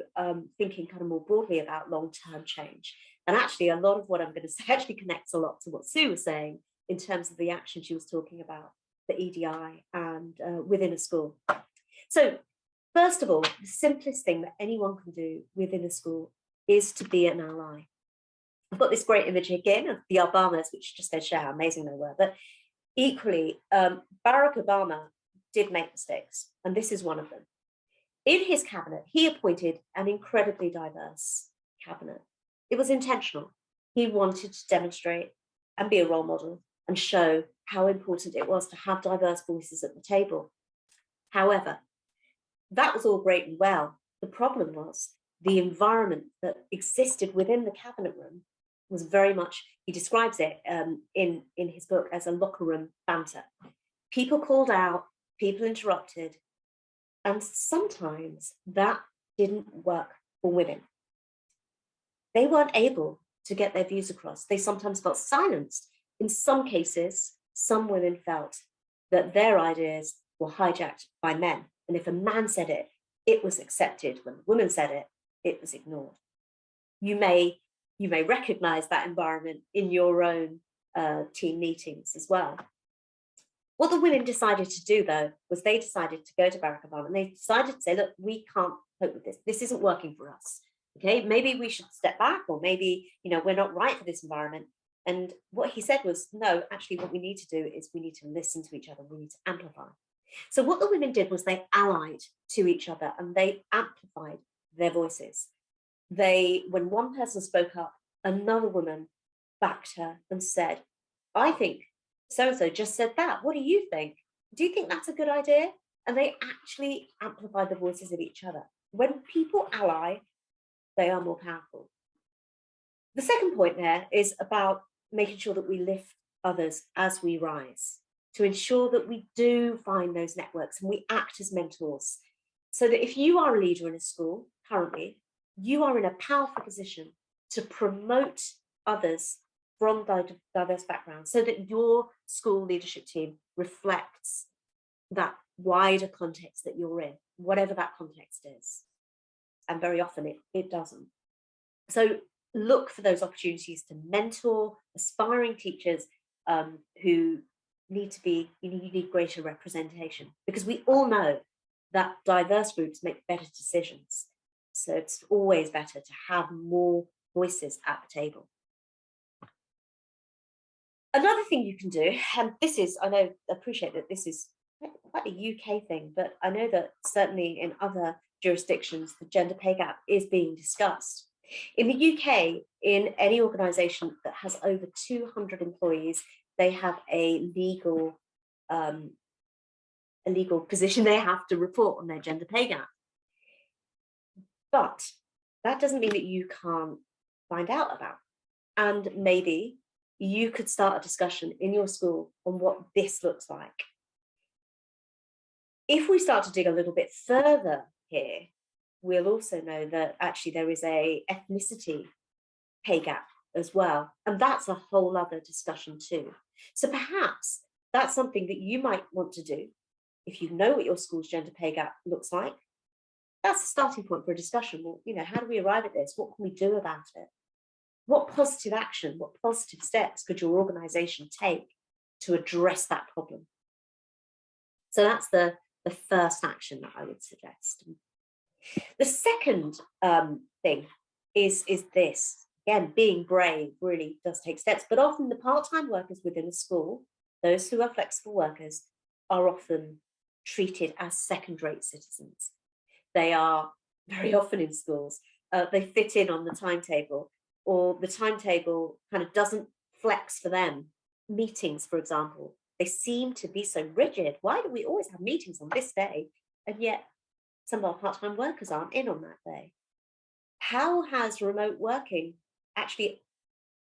thinking kind of more broadly about long-term change. And actually a lot of what I'm going to say actually connects a lot to what Sue was saying in terms of the action she was talking about, the EDI and within a school. So first of all, the simplest thing that anyone can do within a school is to be an ally. I've got this great image again of the Obamas, which just goes to show how amazing they were. But equally, Barack Obama did make mistakes, and this is one of them. In his cabinet, he appointed an incredibly diverse cabinet. It was intentional. He wanted to demonstrate and be a role model and show how important it was to have diverse voices at the table. However, that was all great and well. The problem was the environment that existed within the cabinet room was very much, he describes it in his book as a locker room banter. People called out, people interrupted, and sometimes that didn't work for women. They weren't able to get their views across. They sometimes felt silenced. In some cases, some women felt that their ideas were hijacked by men. And if a man said it, it was accepted. When a woman said it, it was ignored. You may recognize that environment in your own team meetings as well. What the women decided to do, though, was they decided to go to Barack Obama and they decided to say, look, we can't cope with this. This isn't working for us. Okay, maybe we should step back, or maybe, we're not right for this environment. And what he said was, no, actually what we need to do is we need to listen to each other. We need to amplify. So what the women did was they allied to each other and they amplified their voices. When one person spoke up, another woman backed her and said, I think so-and-so just said that. What do you think? Do you think that's a good idea? And they actually amplified the voices of each other. When people ally, they are more powerful. The second point there is about making sure that we lift others as we rise, to ensure that we do find those networks and we act as mentors. So that if you are a leader in a school currently, you are in a powerful position to promote others from diverse backgrounds so that your school leadership team reflects that wider context that you're in, whatever that context is. And very often it doesn't. So look for those opportunities to mentor aspiring teachers who need greater representation, because we all know that diverse groups make better decisions. So it's always better to have more voices at the table. Another thing you can do, and this is, I appreciate that this is quite a UK thing, but I know that certainly in other jurisdictions, the gender pay gap is being discussed. In the UK, in any organisation that has over 200 employees, they have a legal position they have to report on their gender pay gap. But that doesn't mean that you can't find out about. And maybe you could start a discussion in your school on what this looks like. If we start to dig a little bit further here, we'll also know that actually there is a ethnicity pay gap as well. And that's a whole other discussion too. So perhaps that's something that you might want to do. If you know what your school's gender pay gap looks like, that's a starting point for a discussion. Well, how do we arrive at this? What can we do about it? What positive action, what positive steps could your organisation take to address that problem? So that's the first action that I would suggest. The second thing is this. Again, being brave really does take steps, but often the part-time workers within a school, those who are flexible workers, are often treated as second-rate citizens. They are very often in schools, they fit in on the timetable, or the timetable kind of doesn't flex for them. Meetings, for example, they seem to be so rigid. Why do we always have meetings on this day? And yet some of our part-time workers aren't in on that day. How has remote working actually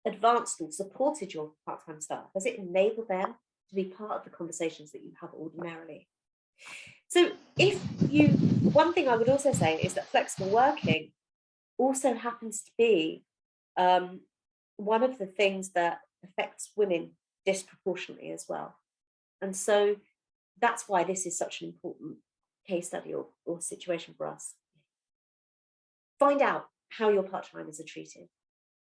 advanced or supported your part-time staff? Has it enabled them to be part of the conversations that you have ordinarily? So one thing I would also say is that flexible working also happens to be one of the things that affects women disproportionately as well. And so that's why this is such an important case study or situation for us. Find out how your part-timers are treated.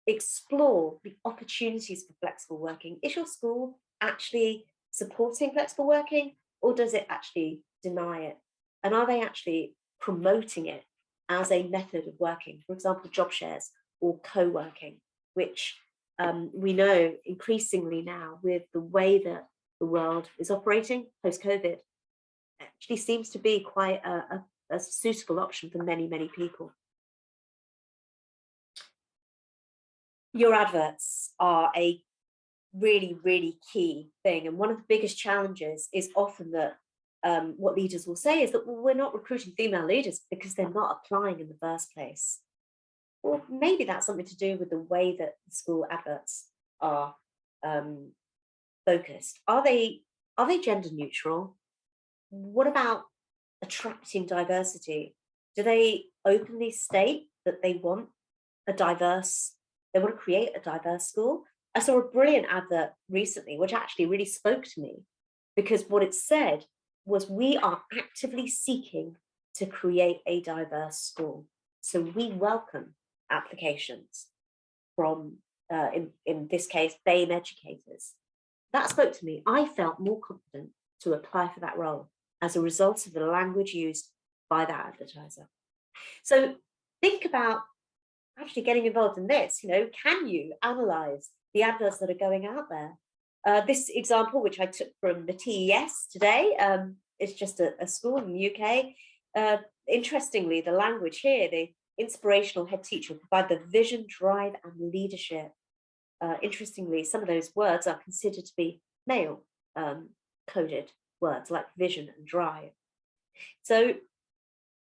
Explore the opportunities for flexible working. Is your school actually supporting flexible working, or does it actually deny it? And are they actually promoting it as a method of working? For example, job shares or co-working, which we know increasingly now with the way that the world is operating post-COVID, actually seems to be quite a suitable option for many, many people. Your adverts are a really, really key thing. And one of the biggest challenges is often that what leaders will say is that, well, we're not recruiting female leaders because they're not applying in the first place. Well, maybe that's something to do with the way that the school adverts are focused. Are they gender neutral? What about attracting diversity? Do they openly state that they want to create a diverse school? I saw a brilliant advert recently, which actually really spoke to me, because what it said was, we are actively seeking to create a diverse school. So we welcome applications from, in this case, BAME educators. That spoke to me. I felt more confident to apply for that role as a result of the language used by that advertiser. So think about actually getting involved in this. Can you analyze the adverts that are going out there? This example, which I took from the TES today, is just a school in the UK. Interestingly, the language here, the inspirational head teacher will provide the vision, drive, and leadership. Interestingly, some of those words are considered to be male coded words, like vision and drive. So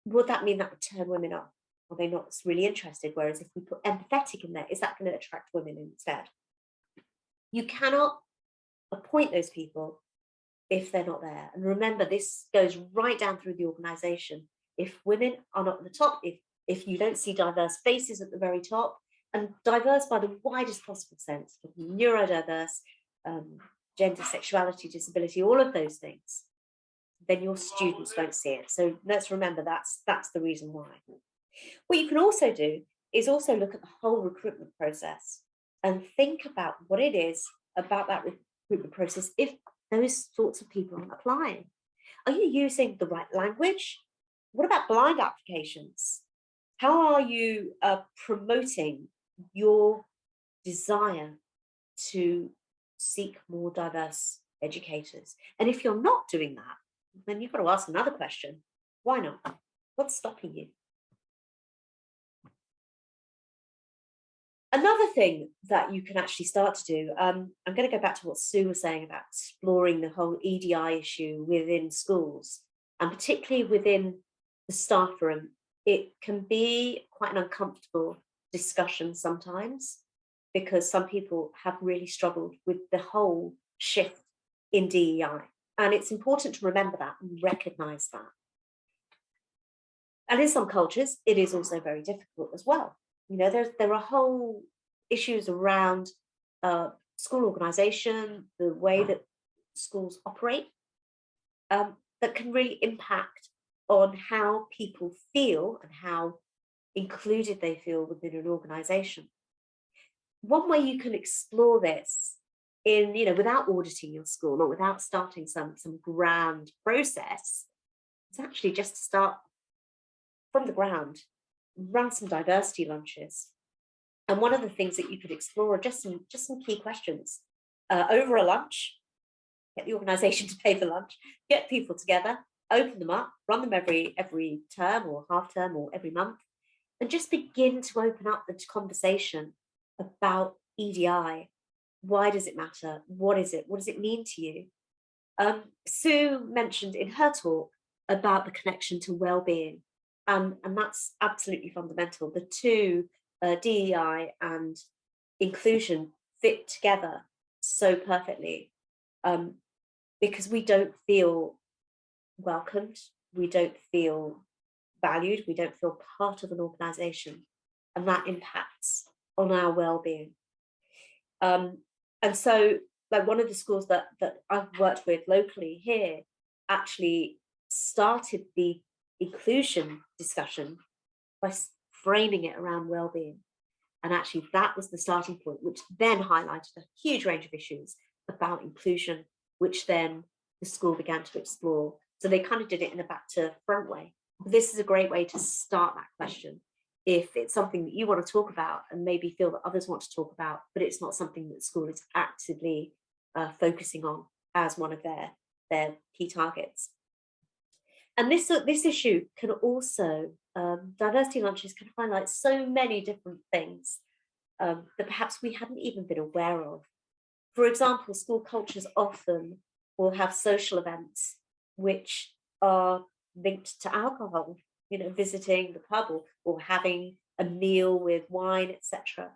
would that mean that would turn women off? Are they not really interested? Whereas if we put empathetic in there, is that going to attract women instead? You cannot appoint those people if they're not there. And remember, this goes right down through the organisation. If women are not at the top, if you don't see diverse faces at the very top, and diverse by the widest possible sense, neurodiverse, gender, sexuality, disability, all of those things, then your students won't see it. So let's remember that's the reason why. What you can also do is also look at the whole recruitment process and think about what it is about that recruitment process if those sorts of people aren't applying. Are you using the right language? What about blind applications? How are you promoting your desire to seek more diverse educators? And if you're not doing that, then you've got to ask another question. Why not? What's stopping you? Another thing that you can actually start to do, I'm going to go back to what Sue was saying about exploring the whole EDI issue within schools, and particularly within the staff room. It can be quite an uncomfortable discussion sometimes, because some people have really struggled with the whole shift in DEI. And it's important to remember that and recognise that. And in some cultures, it is also very difficult as well. You know, there are whole issues around school organisation, the way that schools operate, that can really impact on how people feel and how included they feel within an organisation. One way you can explore this in, you know, without auditing your school or without starting some grand process, is actually just to start from the ground, run some diversity lunches. And one of the things that you could explore are just some key questions over a lunch. Get the organisation to pay for lunch, get people together, open them up, run them every term or half term or every month, and just begin to open up the conversation about EDI. Why does it matter? What is it? What does it mean to you? Sue mentioned in her talk about the connection to well-being, and that's absolutely fundamental. The two, DEI and inclusion, fit together so perfectly, because we don't feel welcomed, we don't feel valued, we don't feel part of an organisation, and that impacts on our well-being. And so, like, one of the schools that I've worked with locally here actually started the inclusion discussion by framing it around well-being. And actually that was the starting point, which then highlighted a huge range of issues about inclusion, which then the school began to explore. So they kind of did it in a back to front way. This is a great way to start that question. If it's something that you want to talk about and maybe feel that others want to talk about, but it's not something that the school is actively focusing on as one of their key targets. And this issue can also, diversity lunches can highlight so many different things that perhaps we hadn't even been aware of. For example, school cultures often will have social events which are linked to alcohol, you know, visiting the pub or having a meal with wine, etc.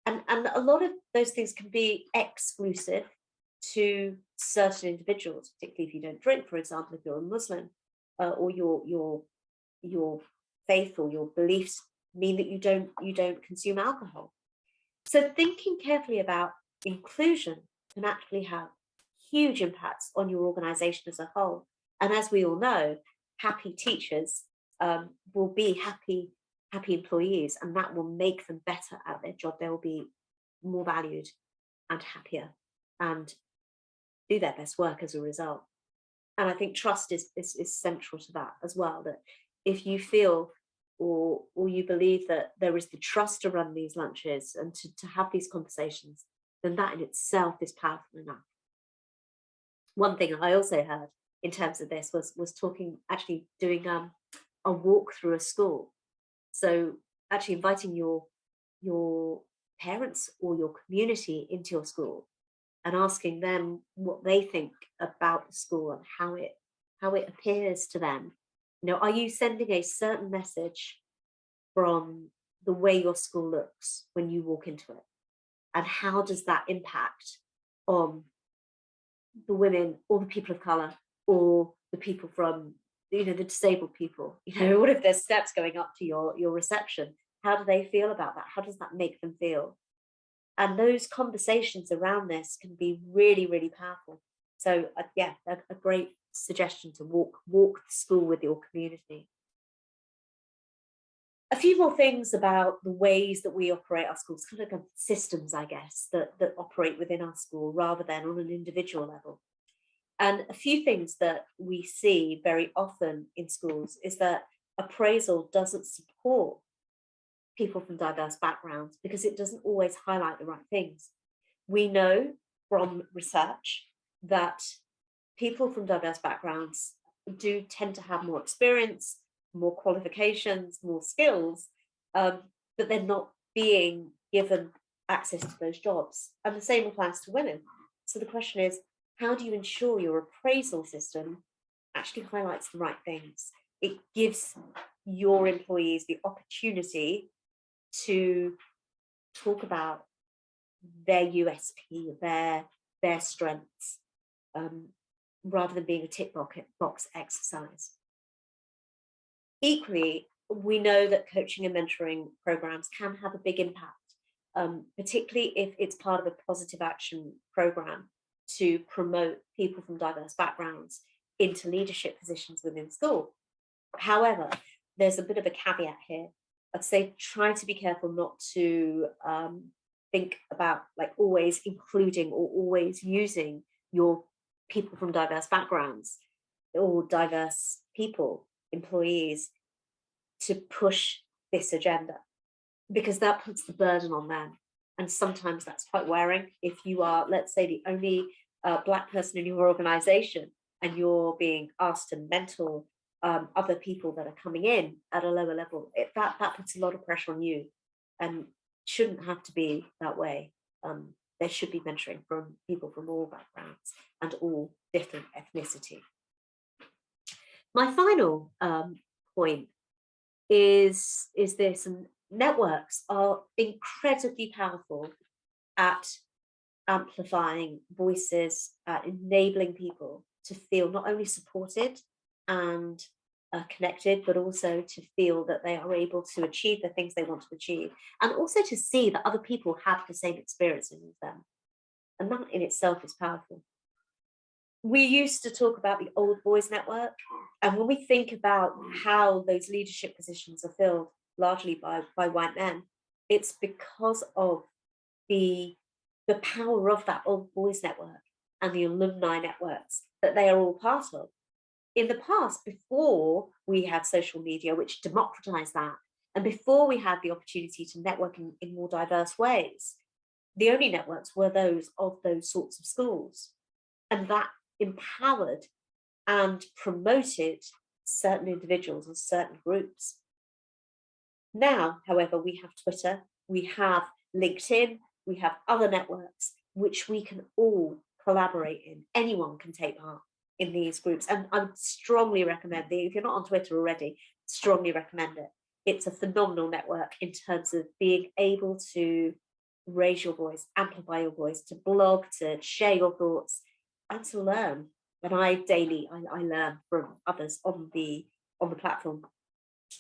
And a lot of those things can be exclusive to certain individuals, particularly if you don't drink, for example, if you're a Muslim, or your faith or your beliefs mean that you don't consume alcohol. So thinking carefully about inclusion can actually have huge impacts on your organisation as a whole. And as we all know, happy teachers will be happy employees, and that will make them better at their job. They will be more valued and happier and do their best work as a result. And I think trust is central to that as well, that if you feel or you believe that there is the trust to run these lunches and to have these conversations, then that in itself is powerful enough. One thing I also heard in terms of this was talking, actually doing a walk through a school. So actually inviting your parents or your community into your school and asking them what they think about the school and how it appears to them. You know, are you sending a certain message from the way your school looks when you walk into it? And how does that impact on the women or the people of colour or the people from, you know, the disabled people? You know, what if there's steps going up to your reception? How do they feel about that? How does that make them feel? And those conversations around this can be really, really powerful. So yeah, a great suggestion to walk the school with your community. A few more things about the ways that we operate our schools, kind of systems, I guess, that operate within our school rather than on an individual level. And a few things that we see very often in schools is that appraisal doesn't support people from diverse backgrounds because it doesn't always highlight the right things. We know from research that people from diverse backgrounds do tend to have more experience, more qualifications, more skills, but they're not being given access to those jobs. And the same applies to women. So the question is, how do you ensure your appraisal system actually highlights the right things? It gives your employees the opportunity to talk about their USP, their strengths, rather than being a tick box exercise. Equally, we know that coaching and mentoring programs can have a big impact, particularly if it's part of a positive action program to promote people from diverse backgrounds into leadership positions within school. However, there's a bit of a caveat here. I'd say try to be careful not to think about like always including or always using your people from diverse backgrounds or diverse people, employees, to push this agenda, because that puts the burden on them. And sometimes that's quite wearing. If you are, let's say, the only Black person in your organization and you're being asked to mentor other people that are coming in at a lower level, that puts a lot of pressure on you, and shouldn't have to be that way. There should be mentoring from people from all backgrounds and all different ethnicity. My final point is this, and networks are incredibly powerful at amplifying voices, enabling people to feel not only supported and connected, but also to feel that they are able to achieve the things they want to achieve, and also to see that other people have the same experiences as them. And that in itself is powerful. We used to talk about the old boys network, and when we think about how those leadership positions are filled largely by white men, it's because of the power of that old boys network and the alumni networks that they are all part of. In the past, before we had social media, which democratized that, and before we had the opportunity to network in more diverse ways, the only networks were those of those sorts of schools. And that empowered and promoted certain individuals and certain groups. Now, however, we have Twitter, we have LinkedIn, we have other networks which we can all collaborate in. Anyone can take part in these groups. And I would strongly recommend if you're not on Twitter already, strongly recommend it. It's a phenomenal network in terms of being able to raise your voice, amplify your voice, to blog, to share your thoughts, and to learn. And I learn from others on the platform.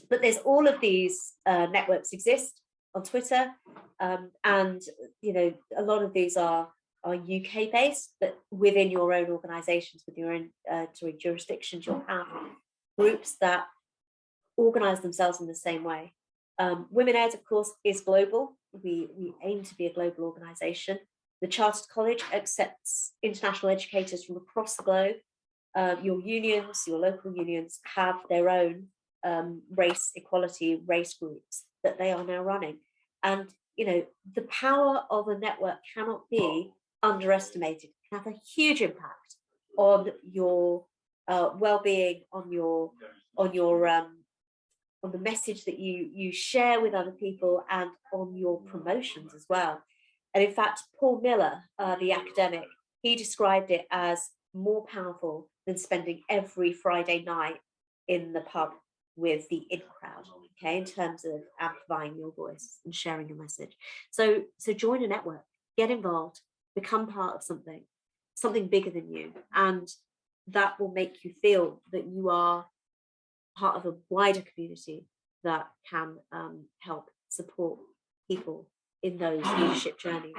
But there's all of these networks exist on Twitter, and a lot of these are UK based, but within your own organisations, with your own jurisdictions, you'll have groups that organise themselves in the same way. Women Ed, of course, is global. We aim to be a global organisation. The Chartered College accepts international educators from across the globe. Your unions, your local unions, have their own race equality, race groups that they are now running. And, the power of a network cannot be underestimated. It can have a huge impact on your well-being, on the message that you share with other people, and on your promotions as well. And in fact, Paul Miller, the academic, he described it as more powerful than spending every Friday night in the pub with the in crowd, okay, in terms of amplifying your voice and sharing your message. So join a network, get involved, become part of something bigger than you, and that will make you feel that you are part of a wider community that can help support people in those leadership journeys.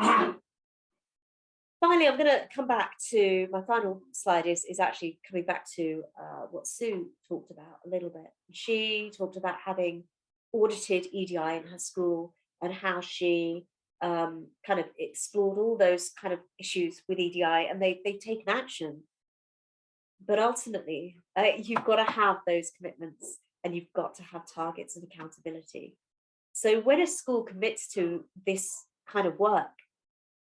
Finally, I'm going to come back to my final slide is actually coming back to what Sue talked about a little bit. She talked about having audited EDI in her school and how she kind of explored all those kind of issues with EDI, and they've taken action. But ultimately, you've got to have those commitments and you've got to have targets and accountability. So when a school commits to this kind of work,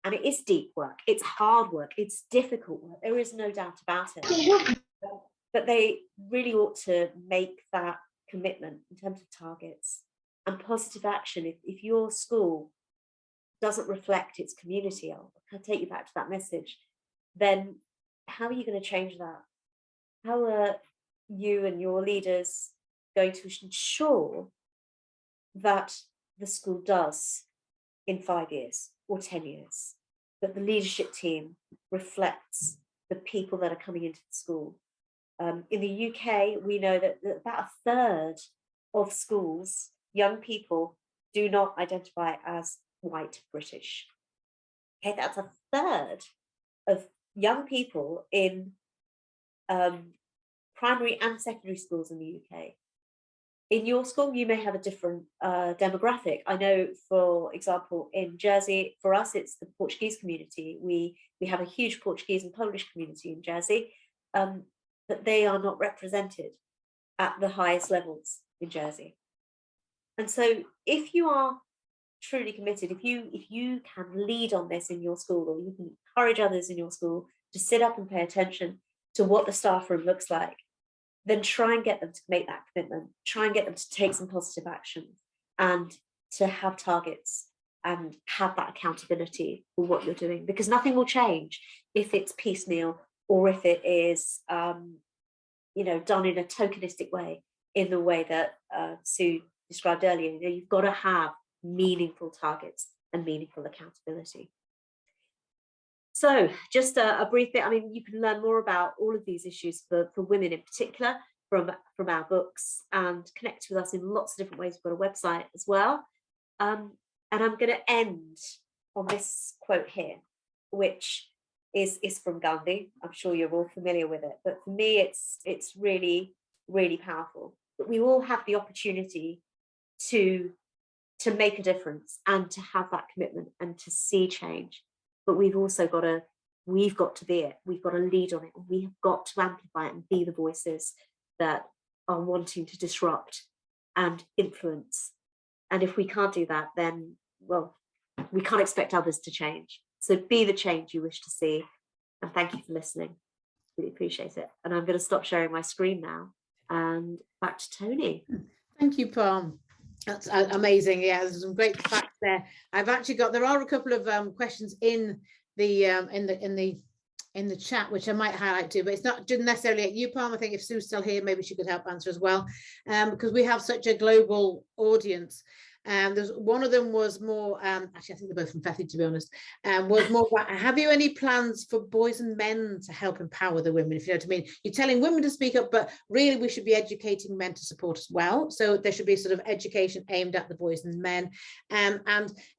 and it is deep work, it's hard work, it's difficult work, there is no doubt about it. But they really ought to make that commitment in terms of targets and positive action. If your school doesn't reflect its community, I'll take you back to that message, then how are you going to change that? How are you and your leaders going to ensure that the school does in 5 years or 10 years, that the leadership team reflects the people that are coming into the school? In the UK, we know that about a third of schools, young people do not identify as white British. Okay, that's a third of young people in primary and secondary schools in the UK. In your school, you may have a different demographic. I know, for example, in Jersey, for us, it's the Portuguese community. We have a huge Portuguese and Polish community in Jersey, but they are not represented at the highest levels in Jersey. And so if you are truly committed, if you can lead on this in your school, or you can encourage others in your school to sit up and pay attention to what the staff room looks like, then try and get them to make that commitment, try and get them to take some positive action and to have targets and have that accountability for what you're doing, because nothing will change if it's piecemeal or if it is done in a tokenistic way, in the way that Sue described earlier. You've got to have meaningful targets and meaningful accountability. So just a brief bit. I mean, you can learn more about all of these issues for women in particular from our books, and connect with us in lots of different ways. We've got a website as well. And I'm going to end on this quote here, which is from Gandhi. I'm sure you're all familiar with it, but for me, it's really, really powerful. But we all have the opportunity to make a difference and to have that commitment and to see change. But we've also got to be it. We've got to lead on it. And we have got to amplify it and be the voices that are wanting to disrupt and influence. And if we can't do that, then, well, we can't expect others to change. So be the change you wish to see. And thank you for listening. Really appreciate it. And I'm going to stop sharing my screen now and back to Tony. Thank you, Pam. That's amazing. Yeah, there's some great facts there. There are a couple of questions in the chat which I might highlight too, but it's not necessarily at you, Pam. I think if Sue's still here, maybe she could help answer as well, because we have such a global audience. There's one of them was more actually I think they're both from Fethy, to be honest, was more about, have you any plans for boys and men to help empower the women, if you know what I mean? You're telling women to speak up, but really we should be educating men to support as well. So there should be sort of education aimed at the boys and men, and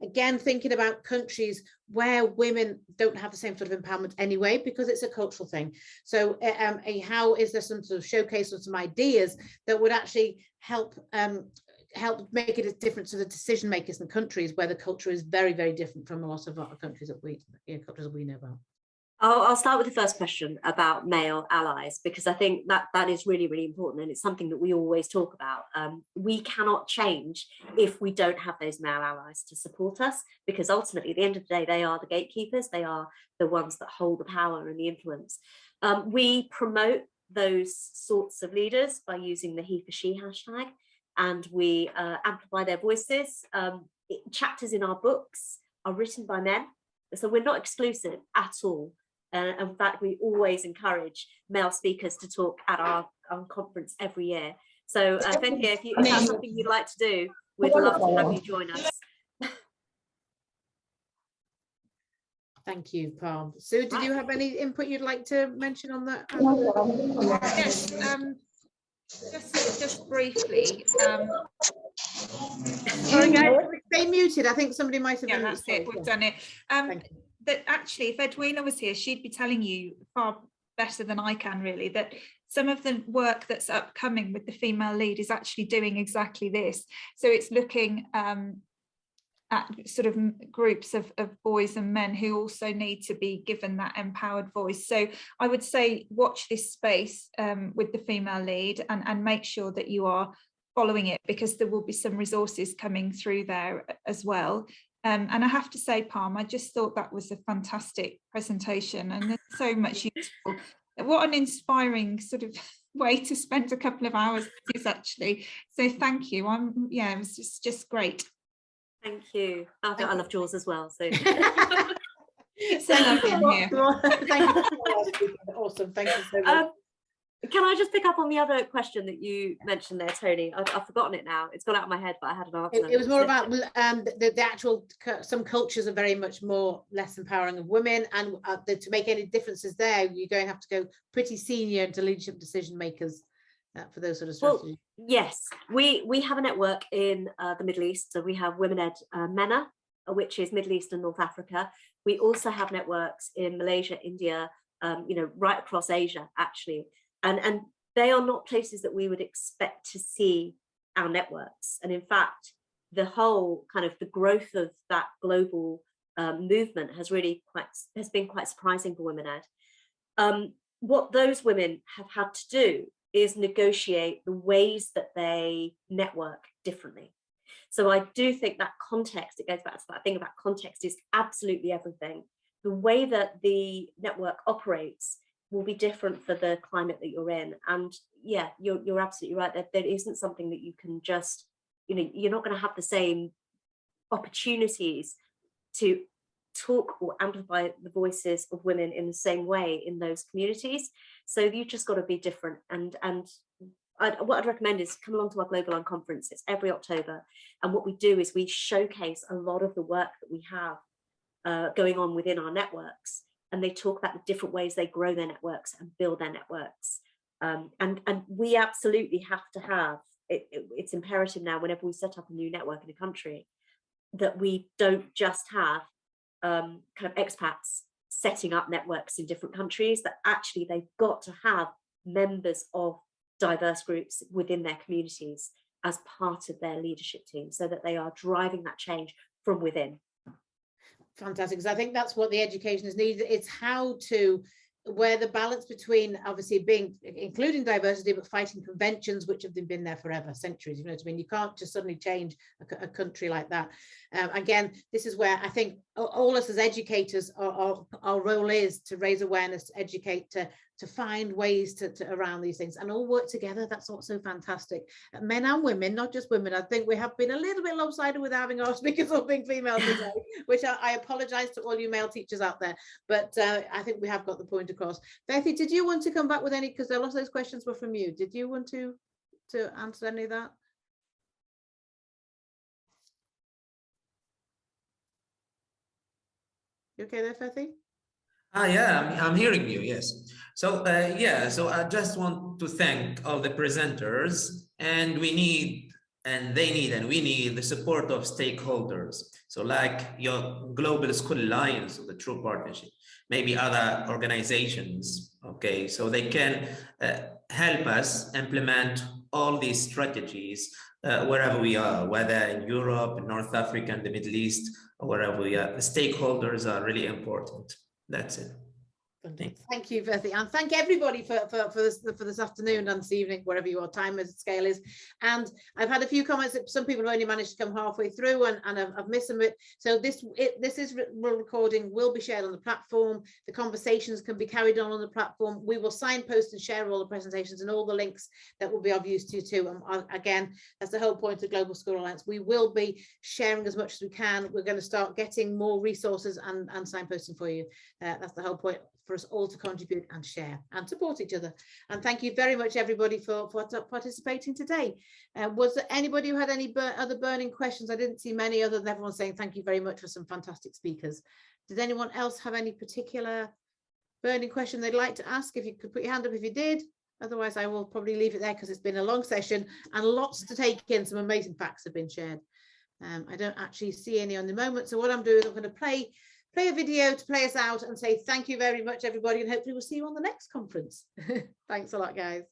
again thinking about countries where women don't have the same sort of empowerment anyway, because it's a cultural thing. So how is there some sort of showcase or some ideas that would actually help make it a difference to the decision makers in countries where the culture is very, very different from a lot of other countries that we know about? I'll start with the first question about male allies, because I think that is really, really important, and it's something that we always talk about. We cannot change if we don't have those male allies to support us, because ultimately at the end of the day, they are the gatekeepers. They are the ones that hold the power and the influence. We promote those sorts of leaders by using the he for she hashtag, and we amplify their voices. Chapters in our books are written by men, so we're not exclusive at all. In fact, we always encourage male speakers to talk at our conference every year. So Fenkia, if that's something you'd like to do, we'd love to have you join us. Thank you, Pam. Sue, did you have any input you'd like to mention on that? Yes, just briefly. Sorry, guys, stay muted. I think somebody might have. Yeah, that's it. We've done it. That actually, if Edwina was here, she'd be telling you far better than I can, really, that some of the work that's upcoming with the female lead is actually doing exactly this. So it's looking at sort of groups of boys and men who also need to be given that empowered voice. So I would say watch this space with the female lead and make sure that you are following it, because there will be some resources coming through there as well. And I have to say, Palm, I just thought that was a fantastic presentation, and there's so much useful. What an inspiring sort of way to spend a couple of hours with this, actually. So thank you. It was just great. Thank you. I love Jaws as well. So it's so lovely in here. Thank you. Awesome. Thank you so much. Can I just pick up on the other question that you mentioned there, Tony? I've forgotten it now. It's gone out of my head, but I had an answer. It was more about the actual, some cultures are very much more less empowering of women, and to make any differences there, you're going to have to go pretty senior into leadership decision makers for those sort of strategies. Well, yes, we have a network in the Middle East. So we have Women Ed MENA, which is Middle East and North Africa. We also have networks in Malaysia, India, right across Asia, actually. And they are not places that we would expect to see our networks. And in fact, the whole kind of the growth of that global movement has been quite surprising for Women Ed. What those women have had to do is negotiate the ways that they network differently. So I do think that context, it goes back to that thing about context, is absolutely everything. The way that the network operates will be different for the climate that you're in. And yeah, you're absolutely right, that there isn't something that you can just, you're not going to have the same opportunities to talk or amplify the voices of women in the same way in those communities. So you've just got to be different. And what I'd recommend is come along to our Global Conference. It's every October. And what we do is we showcase a lot of the work that we have going on within our networks. And they talk about the different ways they grow their networks and build their networks. And we absolutely have to have, it's imperative now whenever we set up a new network in a country, that we don't just have kind of expats setting up networks in different countries, that actually they've got to have members of diverse groups within their communities as part of their leadership team, so that they are driving that change from within. Fantastic, because I think that's what the education is needed. It's how to, where the balance between obviously including diversity, but fighting conventions which have been there forever, centuries. You know what I mean? You can't just suddenly change a country like that. Again, this is where I think all us as educators, our role is to raise awareness, to educate, to find ways to around these things, and all work together. That's also fantastic. Men and women, not just women. I think we have been a little bit lopsided with having our speakers all being female today, which I apologize to all you male teachers out there, but I think we have got the point across. Bethy, did you want to come back with any, because a lot of those questions were from you. Did you want to answer any of that? You okay there, Bethy? Yeah, I'm hearing you, yes. So so I just want to thank all the presenters, and we need, and they need, and we need the support of stakeholders. So like your Global School Alliance, or the True Partnership, maybe other organizations, okay, so they can help us implement all these strategies wherever we are, whether in Europe, North Africa, and the Middle East, or wherever we are. The stakeholders are really important. That's it. Thank you, Bethy, and thank everybody for this afternoon and this evening, wherever your time scale is. And I've had a few comments that some people have only managed to come halfway through, and I've missed some of it. So this recording will be shared on the platform. The conversations can be carried on the platform. We will signpost and share all the presentations and all the links that will be of use to you too. And again, that's the whole point of Global School Alliance. We will be sharing as much as we can. We're going to start getting more resources and signposting for you. That's the whole point, for us all to contribute and share and support each other. And thank you very much, everybody, for participating today. Was there anybody who had any other burning questions? I didn't see many, other than everyone saying thank you very much for some fantastic speakers. Did anyone else have any particular burning question they'd like to ask? If you could put your hand up if you did. Otherwise, I will probably leave it there, because it's been a long session and lots to take in. Some amazing facts have been shared. I don't actually see any on the moment. So what I'm doing, I'm going to play a video to play us out and say thank you very much, everybody, and hopefully we'll see you on the next conference. Thanks a lot, guys.